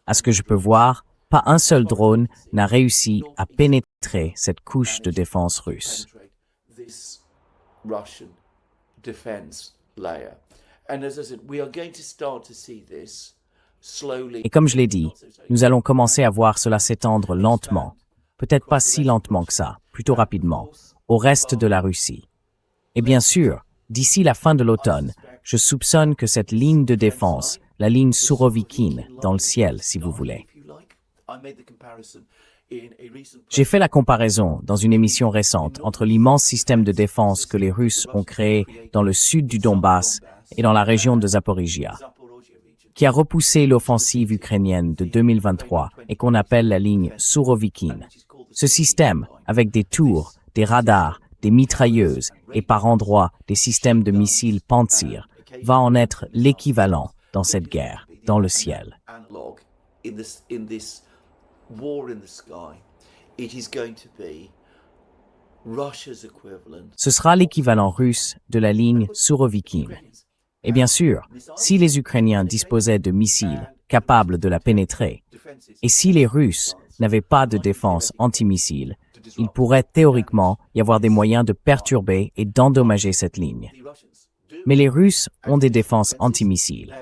À ce que je peux voir, pas un seul drone n'a réussi à pénétrer cette couche de défense russe. Et comme je l'ai dit, nous allons commencer à voir cela s'étendre lentement, peut-être pas si lentement que ça, plutôt rapidement, au reste de la Russie. Et bien sûr, d'ici la fin de l'automne, je soupçonne que cette ligne de défense, la ligne Surovikine, dans le ciel, si vous voulez. J'ai fait la comparaison dans une émission récente entre l'immense système de défense que les Russes ont créé dans le sud du Donbass et dans la région de Zaporizhia, qui a repoussé l'offensive ukrainienne de 2023 et qu'on appelle la ligne Surovikine. Ce système, avec des tours, des radars, des mitrailleuses et par endroits des systèmes de missiles Pantsir, va en être l'équivalent dans cette guerre, dans le ciel. Ce sera l'équivalent russe de la ligne Surovikine. Et bien sûr, si les Ukrainiens disposaient de missiles capables de la pénétrer, et si les Russes n'avaient pas de défense antimissiles, il pourrait théoriquement y avoir des moyens de perturber et d'endommager cette ligne. Mais les Russes ont des défenses antimissiles.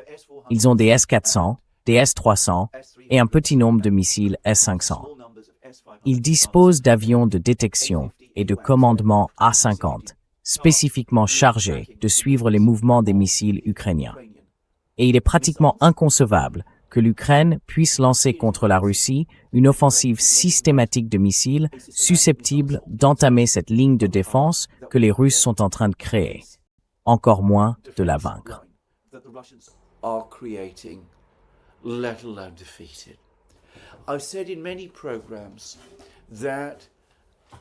Ils ont des S-400, des S-300 et un petit nombre de missiles S-500. Ils disposent d'avions de détection et de commandement A-50, spécifiquement chargés de suivre les mouvements des missiles ukrainiens. Et il est pratiquement inconcevable que l'Ukraine puisse lancer contre la Russie une offensive systématique de missiles susceptible d'entamer cette ligne de défense que les Russes sont en train de créer, encore moins de la vaincre.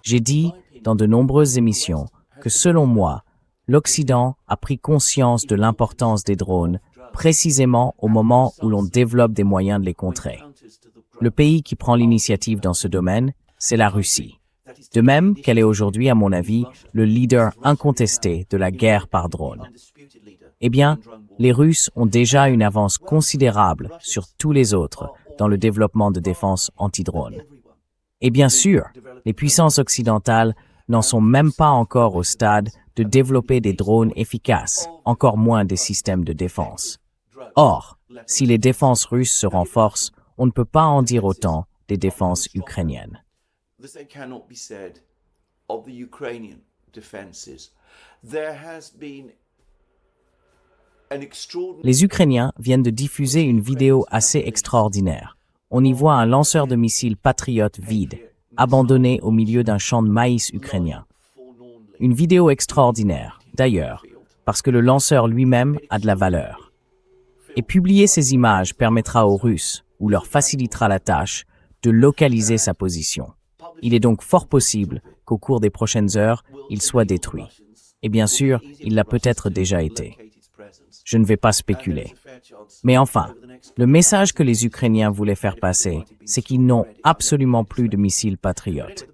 J'ai dit dans de nombreuses émissions que selon moi, l'Occident a pris conscience de l'importance des drones précisément au moment où l'on développe des moyens de les contrer. Le pays qui prend l'initiative dans ce domaine, c'est la Russie. De même qu'elle est aujourd'hui, à mon avis, le leader incontesté de la guerre par drone. Eh bien, les Russes ont déjà une avance considérable sur tous les autres dans le développement de défense anti-drone. Et bien sûr, les puissances occidentales n'en sont même pas encore au stade de développer des drones efficaces, encore moins des systèmes de défense. Or, si les défenses russes se renforcent, on ne peut pas en dire autant des défenses ukrainiennes. Les Ukrainiens viennent de diffuser une vidéo assez extraordinaire. On y voit un lanceur de missiles Patriot vide, abandonné au milieu d'un champ de maïs ukrainien. Une vidéo extraordinaire, d'ailleurs, parce que le lanceur lui-même a de la valeur. Et publier ces images permettra aux Russes, ou leur facilitera la tâche, de localiser sa position. Il est donc fort possible qu'au cours des prochaines heures, il soit détruit. Et bien sûr, il l'a peut-être déjà été. Je ne vais pas spéculer. Mais enfin, le message que les Ukrainiens voulaient faire passer, c'est qu'ils n'ont absolument plus de missiles Patriot.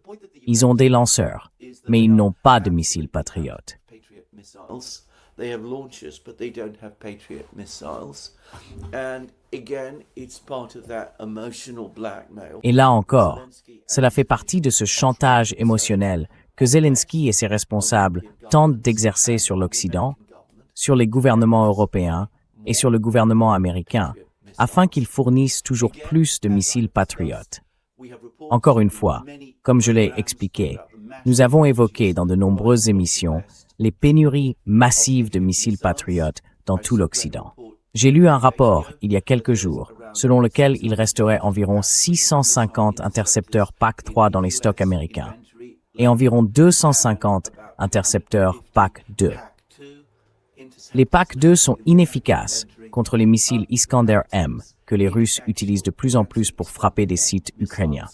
Ils ont des lanceurs, mais ils n'ont pas de missiles Patriot. They have launchers, but they don't have Patriot missiles. And again, it's part of that emotional blackmail. Et là encore, cela fait partie de ce chantage émotionnel que Zelensky et ses responsables tentent d'exercer sur l'Occident, sur les gouvernements européens et sur le gouvernement américain, afin qu'ils fournissent toujours plus de missiles Patriot. Encore une fois, comme je l'ai expliqué, nous avons évoqué dans de nombreuses émissions les pénuries massives de missiles Patriot dans tout l'Occident. J'ai lu un rapport, il y a quelques jours, selon lequel il resterait environ 650 intercepteurs PAC-3 dans les stocks américains et environ 250 intercepteurs PAC-2. Les PAC-2 sont inefficaces contre les missiles Iskander-M que les Russes utilisent de plus en plus pour frapper des sites ukrainiens.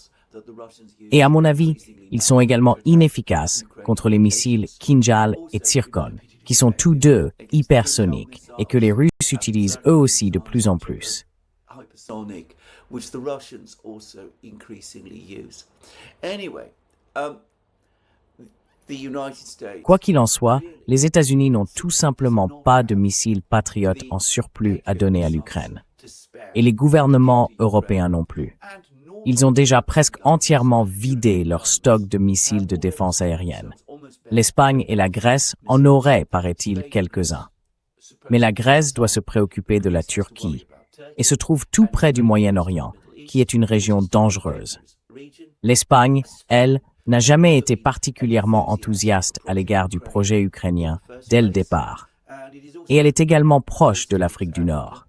Et à mon avis, ils sont également inefficaces contre les missiles Kinjal et Tsirkon, qui sont tous deux hypersoniques et que les Russes utilisent eux aussi de plus en plus. Hypersonic, which the Russians also increasingly use. Anyway, the United States. Quoi qu'il en soit, les États-Unis n'ont tout simplement pas de missiles Patriot en surplus à donner à l'Ukraine. Et les gouvernements européens non plus. Ils ont déjà presque entièrement vidé leur stock de missiles de défense aérienne. L'Espagne et la Grèce en auraient, paraît-il, quelques-uns. Mais la Grèce doit se préoccuper de la Turquie et se trouve tout près du Moyen-Orient, qui est une région dangereuse. L'Espagne, elle, n'a jamais été particulièrement enthousiaste à l'égard du projet ukrainien dès le départ. Et elle est également proche de l'Afrique du Nord.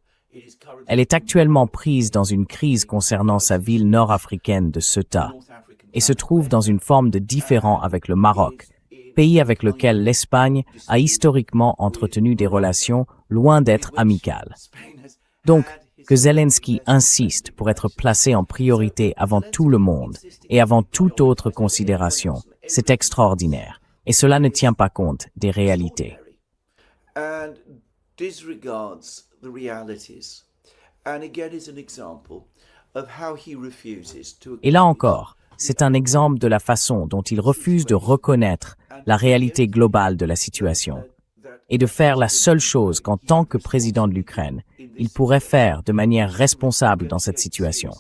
Elle est actuellement prise dans une crise concernant sa ville nord-africaine de Ceuta et se trouve dans une forme de différend avec le Maroc, pays avec lequel l'Espagne a historiquement entretenu des relations loin d'être amicales. Donc, que Zelensky insiste pour être placé en priorité avant tout le monde et avant toute autre considération, c'est extraordinaire. Et cela ne tient pas compte des réalités. And disregards the realities. And again is an example of how he refuses to. Et là encore, c'est un exemple de la façon dont il refuse de reconnaître la réalité globale de la situation et de faire la seule chose qu'en tant que président de l'Ukraine, il pourrait faire de manière responsable dans cette situation.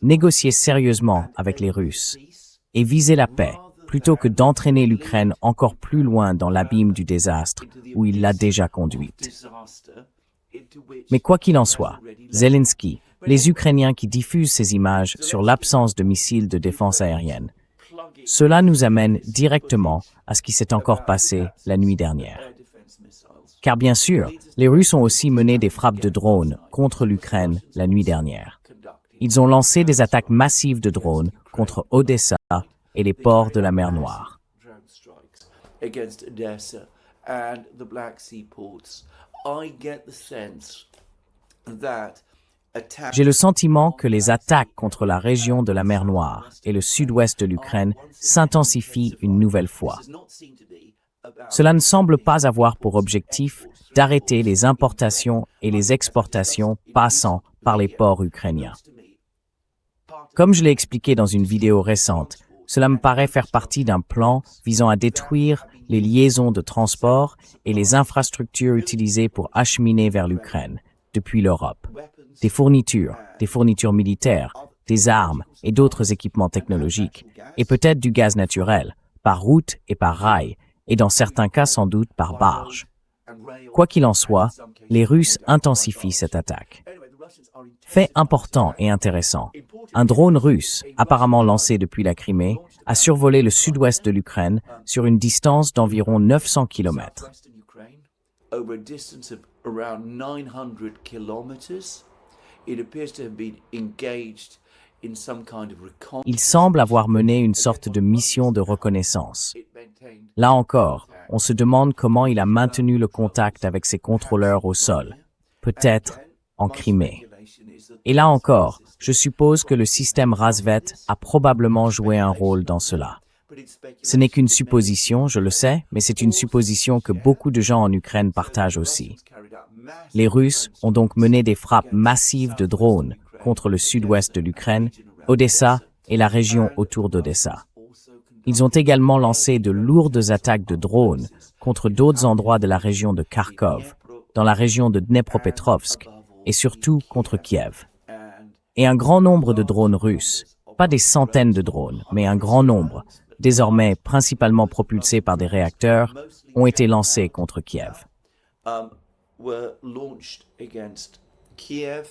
Négocier sérieusement avec les Russes et viser la paix plutôt que d'entraîner l'Ukraine encore plus loin dans l'abîme du désastre où il l'a déjà conduite. Mais quoi qu'il en soit, Zelensky, les Ukrainiens qui diffusent ces images sur l'absence de missiles de défense aérienne, cela nous amène directement à ce qui s'est encore passé la nuit dernière. Car bien sûr, les Russes ont aussi mené des frappes de drones contre l'Ukraine la nuit dernière. Ils ont lancé des attaques massives de drones contre Odessa et les ports de la mer Noire. Against Odessa and the Black Sea ports. I get the sense that J'ai le sentiment que les attaques contre la région de la mer Noire et le sud-ouest de l'Ukraine s'intensifient une nouvelle fois. Cela ne semble pas avoir pour objectif d'arrêter les importations et les exportations passant par les ports ukrainiens. Comme je l'ai expliqué dans une vidéo récente, cela me paraît faire partie d'un plan visant à détruire les liaisons de transport et les infrastructures utilisées pour acheminer vers l'Ukraine, depuis l'Europe, des fournitures militaires, des armes et d'autres équipements technologiques, et peut-être du gaz naturel, par route et par rail, et dans certains cas sans doute par barge. Quoi qu'il en soit, les Russes intensifient cette attaque. Fait important et intéressant, un drone russe, apparemment lancé depuis la Crimée, a survolé le sud-ouest de l'Ukraine sur une distance d'environ 900 km. Over a distance of around 900 kilometers, it appears to have been engaged in some kind of recon. Il semble avoir mené une sorte de mission de reconnaissance. Là encore, on se demande comment il a maintenu le contact avec ses contrôleurs au sol, peut-être en Crimée. Et là encore, je suppose que le système Razvet a probablement joué un rôle dans cela. Ce n'est qu'une supposition, je le sais, mais c'est une supposition que beaucoup de gens en Ukraine partagent aussi. Les Russes ont donc mené des frappes massives de drones contre le sud-ouest de l'Ukraine, Odessa et la région autour d'Odessa. Ils ont également lancé de lourdes attaques de drones contre d'autres endroits de la région de Kharkov, dans la région de Dnepropetrovsk et surtout contre Kiev. Et un grand nombre de drones russes, pas des centaines de drones, mais un grand nombre, désormais principalement propulsés par des réacteurs, ont été lancés contre Kiev. Were launched against Kiev,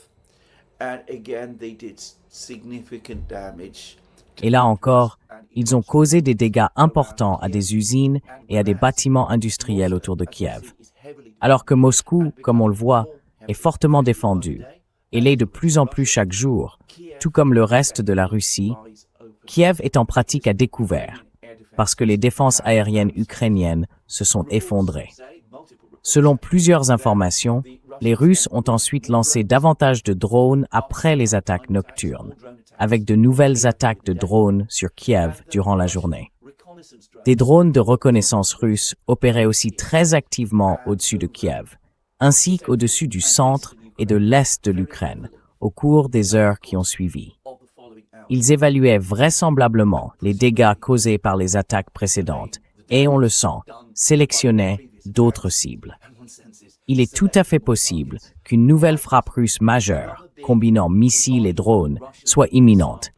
and again they did significant damage. Et là encore, ils ont causé des dégâts importants à des usines et à des bâtiments industriels autour de Kiev. Alors que Moscou, comme on le voit, est fortement défendue et l'est de plus en plus chaque jour, tout comme le reste de la Russie. Kiev est en pratique à découvert parce que les défenses aériennes ukrainiennes se sont effondrées. Selon plusieurs informations, les Russes ont ensuite lancé davantage de drones après les attaques nocturnes, avec de nouvelles attaques de drones sur Kiev durant la journée. Des drones de reconnaissance russes opéraient aussi très activement au-dessus de Kiev, ainsi qu'au-dessus du centre et de l'est de l'Ukraine, au cours des heures qui ont suivi. Ils évaluaient vraisemblablement les dégâts causés par les attaques précédentes et, on le sent, sélectionnaient d'autres cibles. Il est tout à fait possible qu'une nouvelle frappe russe majeure, combinant missiles et drones, soit imminente.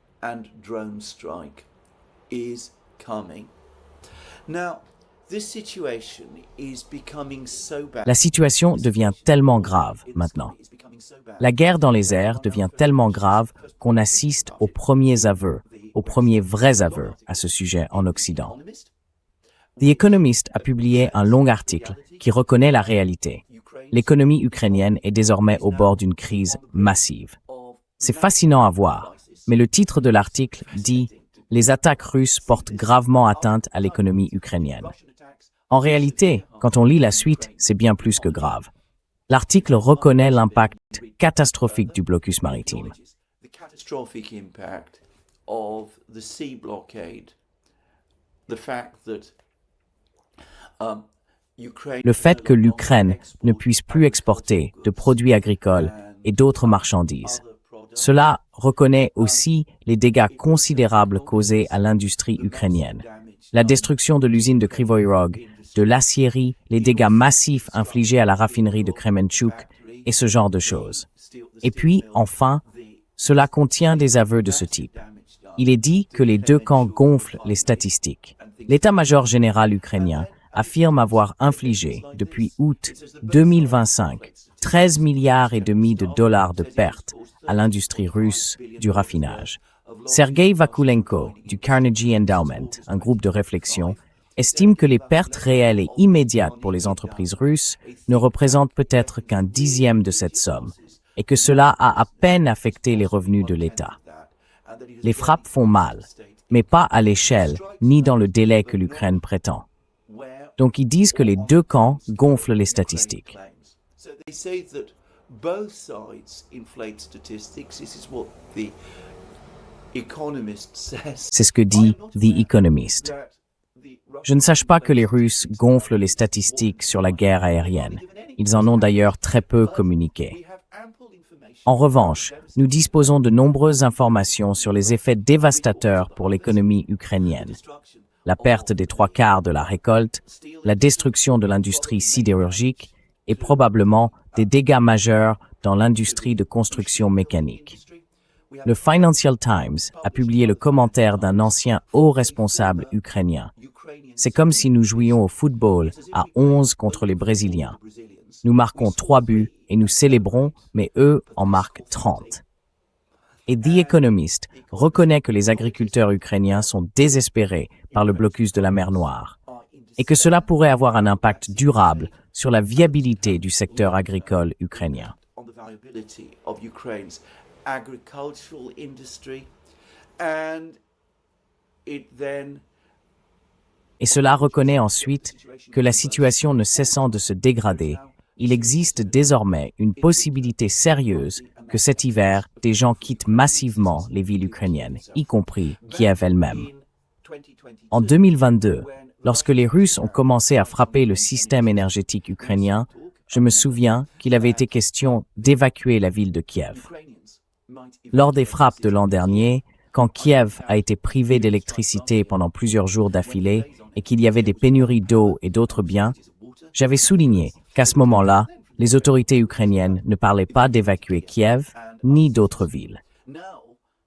La situation devient tellement grave maintenant. La guerre dans les airs devient tellement grave qu'on assiste aux premiers aveux, aux premiers vrais aveux à ce sujet en Occident. The Economist a publié un long article qui reconnaît la réalité. L'économie ukrainienne est désormais au bord d'une crise massive. C'est fascinant à voir, mais le titre de l'article dit « Les attaques russes portent gravement atteinte à l'économie ukrainienne ». En réalité, quand on lit la suite, c'est bien plus que grave. L'article reconnaît l'impact catastrophique du blocus maritime. Le fait que l'Ukraine ne puisse plus exporter de produits agricoles et d'autres marchandises. Cela reconnaît aussi les dégâts considérables causés à l'industrie ukrainienne. La destruction de l'usine de Kryvyi Rog, de l'aciérie, les dégâts massifs infligés à la raffinerie de Kremenchuk et ce genre de choses. Et puis, enfin, cela contient des aveux de ce type. Il est dit que les deux camps gonflent les statistiques. L'état-major général ukrainien affirme avoir infligé, depuis août 2025, 13 milliards et demi de dollars de pertes à l'industrie russe du raffinage. Sergei Vakulenko, du Carnegie Endowment, un groupe de réflexion, estime que les pertes réelles et immédiates pour les entreprises russes ne représentent peut-être qu'un dixième de cette somme, et que cela a à peine affecté les revenus de l'État. Les frappes font mal, mais pas à l'échelle ni dans le délai que l'Ukraine prétend. Donc ils disent que les deux camps gonflent les statistiques. C'est ce que dit The Economist. Je ne sache pas que les Russes gonflent les statistiques sur la guerre aérienne. Ils en ont d'ailleurs très peu communiqué. En revanche, nous disposons de nombreuses informations sur les effets dévastateurs pour l'économie ukrainienne. La perte des 3/4 de la récolte, la destruction de l'industrie sidérurgique et probablement des dégâts majeurs dans l'industrie de construction mécanique. Le Financial Times a publié le commentaire d'un ancien haut responsable ukrainien. C'est comme si nous jouions au football à 11 contre les Brésiliens. Nous marquons 3 buts et nous célébrons, mais eux en marquent 30. Et The Economist reconnaît que les agriculteurs ukrainiens sont désespérés par le blocus de la mer Noire et que cela pourrait avoir un impact durable sur la viabilité du secteur agricole ukrainien. Et cela reconnaît ensuite que la situation ne cessant de se dégrader, il existe désormais une possibilité sérieuse que cet hiver, des gens quittent massivement les villes ukrainiennes, y compris Kiev elle-même. En 2022, lorsque les Russes ont commencé à frapper le système énergétique ukrainien, je me souviens qu'il avait été question d'évacuer la ville de Kiev. Lors des frappes de l'an dernier, quand Kiev a été privé d'électricité pendant plusieurs jours d'affilée et qu'il y avait des pénuries d'eau et d'autres biens, j'avais souligné qu'à ce moment-là, les autorités ukrainiennes ne parlaient pas d'évacuer Kiev ni d'autres villes.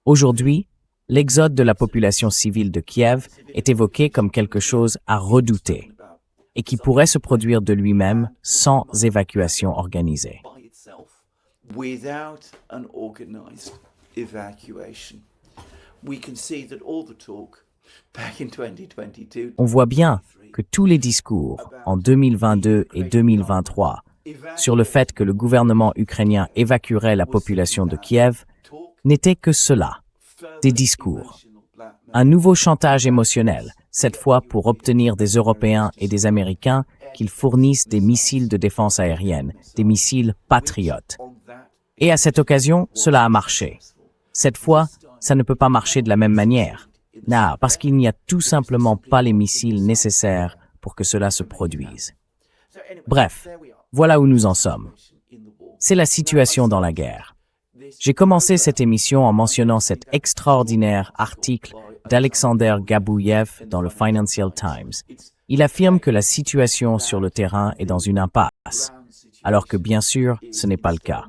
Aujourd'hui, l'exode de la population civile de Kiev est évoqué comme quelque chose à redouter et qui pourrait se produire de lui-même sans évacuation organisée. On voit bien que tous les discours en 2022 et 2023 sur le fait que le gouvernement ukrainien évacuerait la population de Kiev n'étaient que cela, des discours. Un nouveau chantage émotionnel, cette fois pour obtenir des Européens et des Américains qu'ils fournissent des missiles de défense aérienne, des missiles patriotes. Et à cette occasion, cela a marché. Cette fois, ça ne peut pas marcher de la même manière. Non, parce qu'il n'y a tout simplement pas les missiles nécessaires pour que cela se produise. Bref, voilà où nous en sommes. C'est la situation dans la guerre. J'ai commencé cette émission en mentionnant cet extraordinaire article d'Alexander Gabouyev dans le Financial Times. Il affirme que la situation sur le terrain est dans une impasse, alors que bien sûr, ce n'est pas le cas.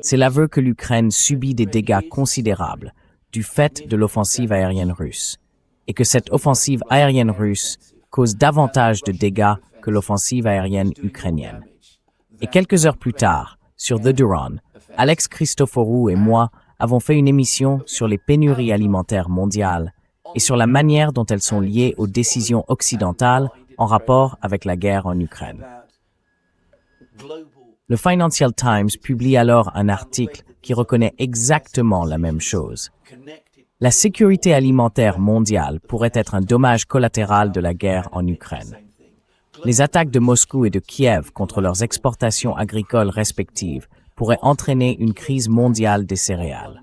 C'est l'aveu que l'Ukraine subit des dégâts considérables du fait de l'offensive aérienne russe, et que cette offensive aérienne russe cause davantage de dégâts que l'offensive aérienne ukrainienne. Et quelques heures plus tard, sur The Duran, Alex Christoforou et moi avons fait une émission sur les pénuries alimentaires mondiales et sur la manière dont elles sont liées aux décisions occidentales en rapport avec la guerre en Ukraine. Le Financial Times publie alors un article qui reconnaît exactement la même chose. La sécurité alimentaire mondiale pourrait être un dommage collatéral de la guerre en Ukraine. Les attaques de Moscou et de Kiev contre leurs exportations agricoles respectives pourraient entraîner une crise mondiale des céréales.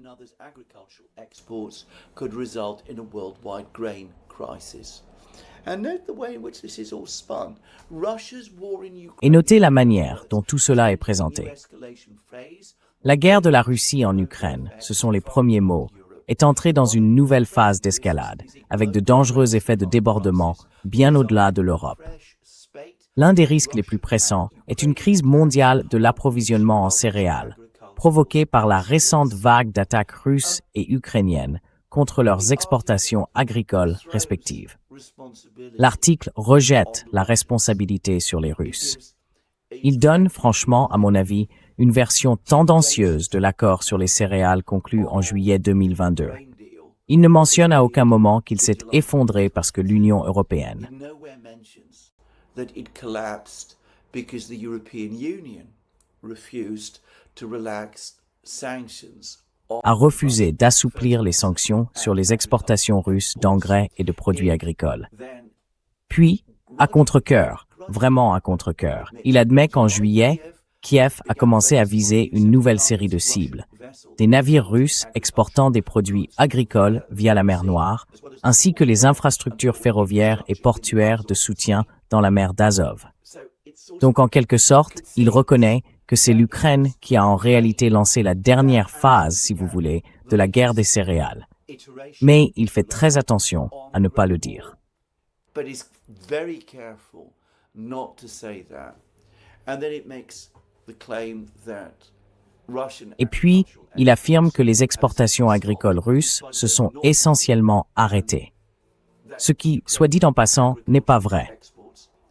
Et notez la manière dont tout cela est présenté. La guerre de la Russie en Ukraine, ce sont les premiers mots, est entrée dans une nouvelle phase d'escalade, avec de dangereux effets de débordement bien au-delà de l'Europe. L'un des risques les plus pressants est une crise mondiale de l'approvisionnement en céréales, provoquée par la récente vague d'attaques russes et ukrainiennes contre leurs exportations agricoles respectives. L'article rejette la responsabilité sur les Russes. Il donne, franchement, à mon avis, une version tendancieuse de l'accord sur les céréales conclu en juillet 2022. Il ne mentionne à aucun moment qu'il s'est effondré parce que l'Union européenne a refusé d'assouplir les sanctions sur les exportations russes d'engrais et de produits agricoles. Puis, à contre-cœur, vraiment à contre-cœur, il admet qu'en juillet, Kiev a commencé à viser une nouvelle série de cibles, des navires russes exportant des produits agricoles via la mer Noire, ainsi que les infrastructures ferroviaires et portuaires de soutien dans la mer d'Azov. Donc, en quelque sorte, il reconnaît que c'est l'Ukraine qui a en réalité lancé la dernière phase, si vous voulez, de la guerre des céréales. Mais il fait très attention à ne pas le dire. Et puis, il affirme que les exportations agricoles russes se sont essentiellement arrêtées. Ce qui, soit dit en passant, n'est pas vrai.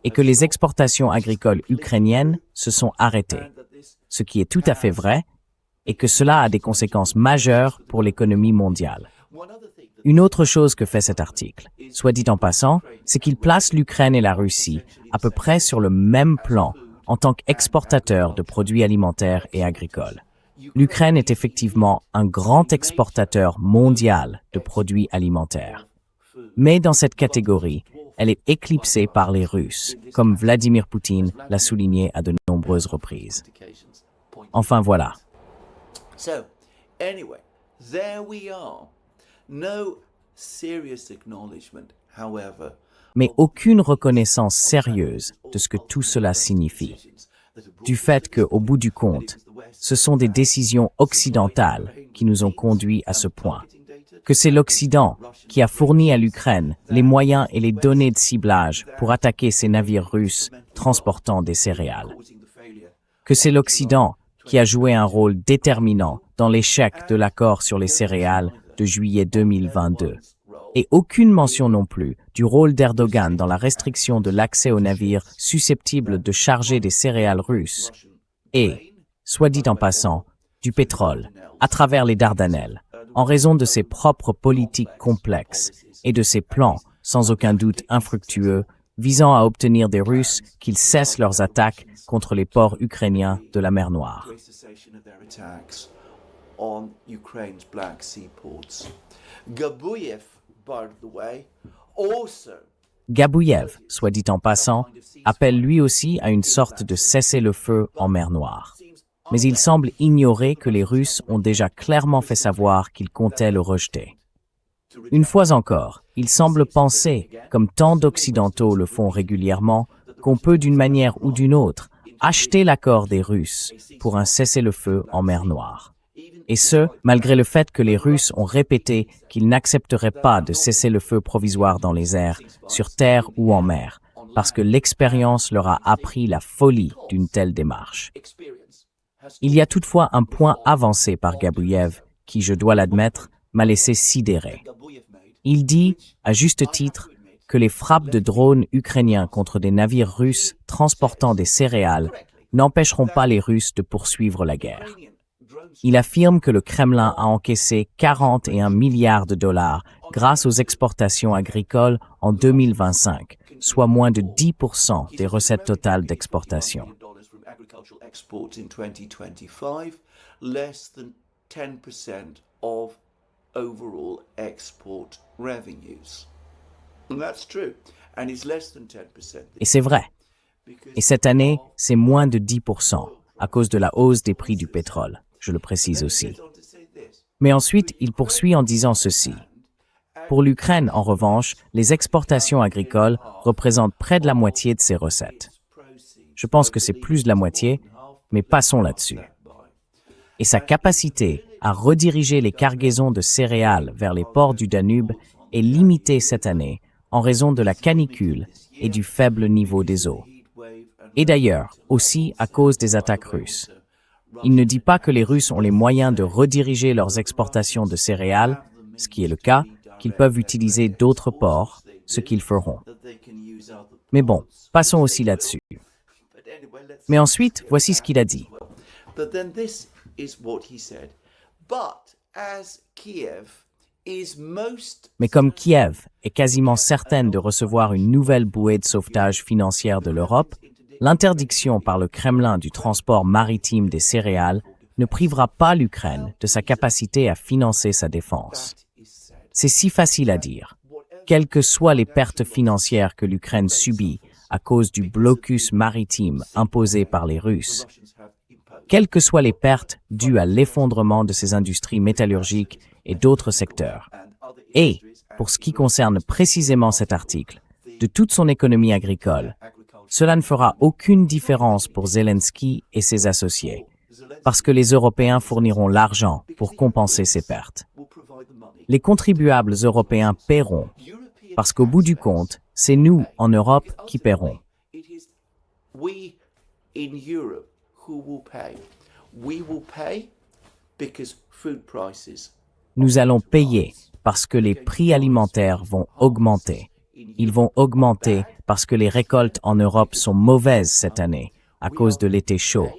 Et que les exportations agricoles ukrainiennes se sont arrêtées. Ce qui est tout à fait vrai, et que cela a des conséquences majeures pour l'économie mondiale. Une autre chose que fait cet article, soit dit en passant, c'est qu'il place l'Ukraine et la Russie à peu près sur le même plan en tant qu'exportateurs de produits alimentaires et agricoles. L'Ukraine est effectivement un grand exportateur mondial de produits alimentaires. Mais dans cette catégorie, elle est éclipsée par les Russes, comme Vladimir Poutine l'a souligné à de nombreuses reprises. Enfin voilà. So, anyway, there we are. No serious acknowledgement, however, mais aucune reconnaissance sérieuse de ce que tout cela signifie. Du fait que, au bout du compte, ce sont des décisions occidentales qui nous ont conduits à ce point. Que c'est l'Occident qui a fourni à l'Ukraine les moyens et les données de ciblage pour attaquer ces navires russes transportant des céréales. Que c'est l'Occident qui a joué un rôle déterminant dans l'échec de l'accord sur les céréales de juillet 2022. Et aucune mention non plus du rôle d'Erdogan dans la restriction de l'accès aux navires susceptibles de charger des céréales russes et, soit dit en passant, du pétrole, à travers les Dardanelles, en raison de ses propres politiques complexes et de ses plans, sans aucun doute infructueux, visant à obtenir des Russes qu'ils cessent leurs attaques contre les ports ukrainiens de la mer Noire. Gabouyev, soit dit en passant, appelle lui aussi à une sorte de cessez-le-feu en mer Noire. Mais il semble ignorer que les Russes ont déjà clairement fait savoir qu'ils comptaient le rejeter. Une fois encore, il semble penser, comme tant d'Occidentaux le font régulièrement, qu'on peut d'une manière ou d'une autre acheter l'accord des Russes pour un cessez-le-feu en mer Noire. Et ce, malgré le fait que les Russes ont répété qu'ils n'accepteraient pas de cessez-le-feu provisoire dans les airs, sur terre ou en mer, parce que l'expérience leur a appris la folie d'une telle démarche. Il y a toutefois un point avancé par Gabouyev qui, je dois l'admettre, m'a laissé sidéré. Il dit, à juste titre, que les frappes de drones ukrainiens contre des navires russes transportant des céréales n'empêcheront pas les Russes de poursuivre la guerre. Il affirme que le Kremlin a encaissé 41 milliards de dollars grâce aux exportations agricoles en 2025, soit moins de 10% des recettes totales d'exportation. Et c'est vrai. Et cette année, c'est moins de 10% à cause de la hausse des prix du pétrole, je le précise aussi. Mais ensuite, il poursuit en disant ceci. Pour l'Ukraine, en revanche, les exportations agricoles représentent près de la moitié de ses recettes. Je pense que c'est plus de la moitié, mais passons là-dessus. Et sa capacité à rediriger les cargaisons de céréales vers les ports du Danube est limitée cette année en raison de la canicule et du faible niveau des eaux. Et d'ailleurs, aussi à cause des attaques russes. Il ne dit pas que les Russes ont les moyens de rediriger leurs exportations de céréales, ce qui est le cas, qu'ils peuvent utiliser d'autres ports, ce qu'ils feront. Mais bon, passons aussi là-dessus. Mais ensuite, voici ce qu'il a dit. Mais comme Kiev est quasiment certaine de recevoir une nouvelle bouée de sauvetage financière de l'Europe, l'interdiction par le Kremlin du transport maritime des céréales ne privera pas l'Ukraine de sa capacité à financer sa défense. C'est si facile à dire. Quelles que soient les pertes financières que l'Ukraine subit à cause du blocus maritime imposé par les Russes, quelles que soient les pertes dues à l'effondrement de ses industries métallurgiques et d'autres secteurs. Et, pour ce qui concerne précisément cet article, de toute son économie agricole, cela ne fera aucune différence pour Zelensky et ses associés, parce que les Européens fourniront l'argent pour compenser ces pertes. Les contribuables européens paieront, parce qu'au bout du compte, c'est nous, en Europe, qui paierons. Nous allons payer parce que les prix alimentaires vont augmenter. Ils vont augmenter parce que les récoltes en Europe sont mauvaises cette année, à cause de l'été chaud.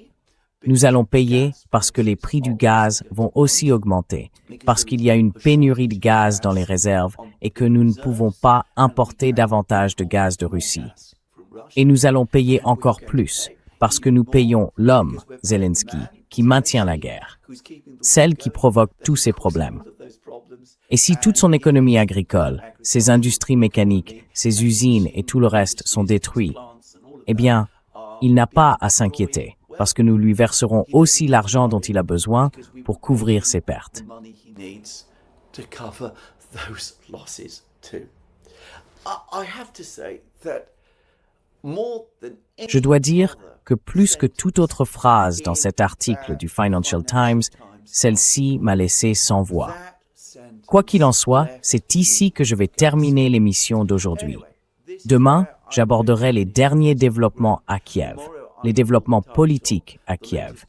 Nous allons payer parce que les prix du gaz vont aussi augmenter, parce qu'il y a une pénurie de gaz dans les réserves et que nous ne pouvons pas importer davantage de gaz de Russie. Et nous allons payer encore plus, parce que nous payons l'homme, Zelensky, qui maintient la guerre, celle qui provoque tous ces problèmes. Et si toute son économie agricole, ses industries mécaniques, ses usines et tout le reste sont détruits, eh bien, il n'a pas à s'inquiéter, parce que nous lui verserons aussi l'argent dont il a besoin pour couvrir ses pertes. Je dois dire que plus que toute autre phrase dans cet article du Financial Times, celle-ci m'a laissé sans voix. Quoi qu'il en soit, c'est ici que je vais terminer l'émission d'aujourd'hui. Demain, j'aborderai les derniers développements à Kiev, les développements politiques à Kiev.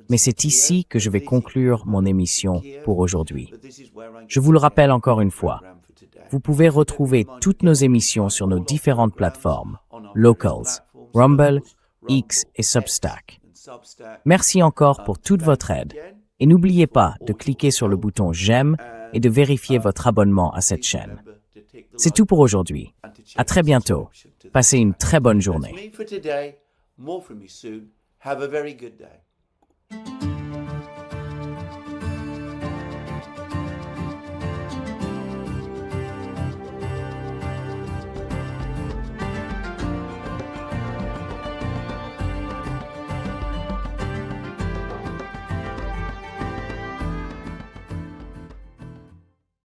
Mais c'est ici que je vais conclure mon émission pour aujourd'hui. Je vous le rappelle encore une fois, vous pouvez retrouver toutes nos émissions sur nos différentes plateformes, Locals, Rumble, X et Substack. Merci encore pour toute votre aide. Et n'oubliez pas de cliquer sur le bouton j'aime et de vérifier votre abonnement à cette chaîne. C'est tout pour aujourd'hui. À très bientôt. Passez une très bonne journée. That's me for today. More from you soon. Have a very good day.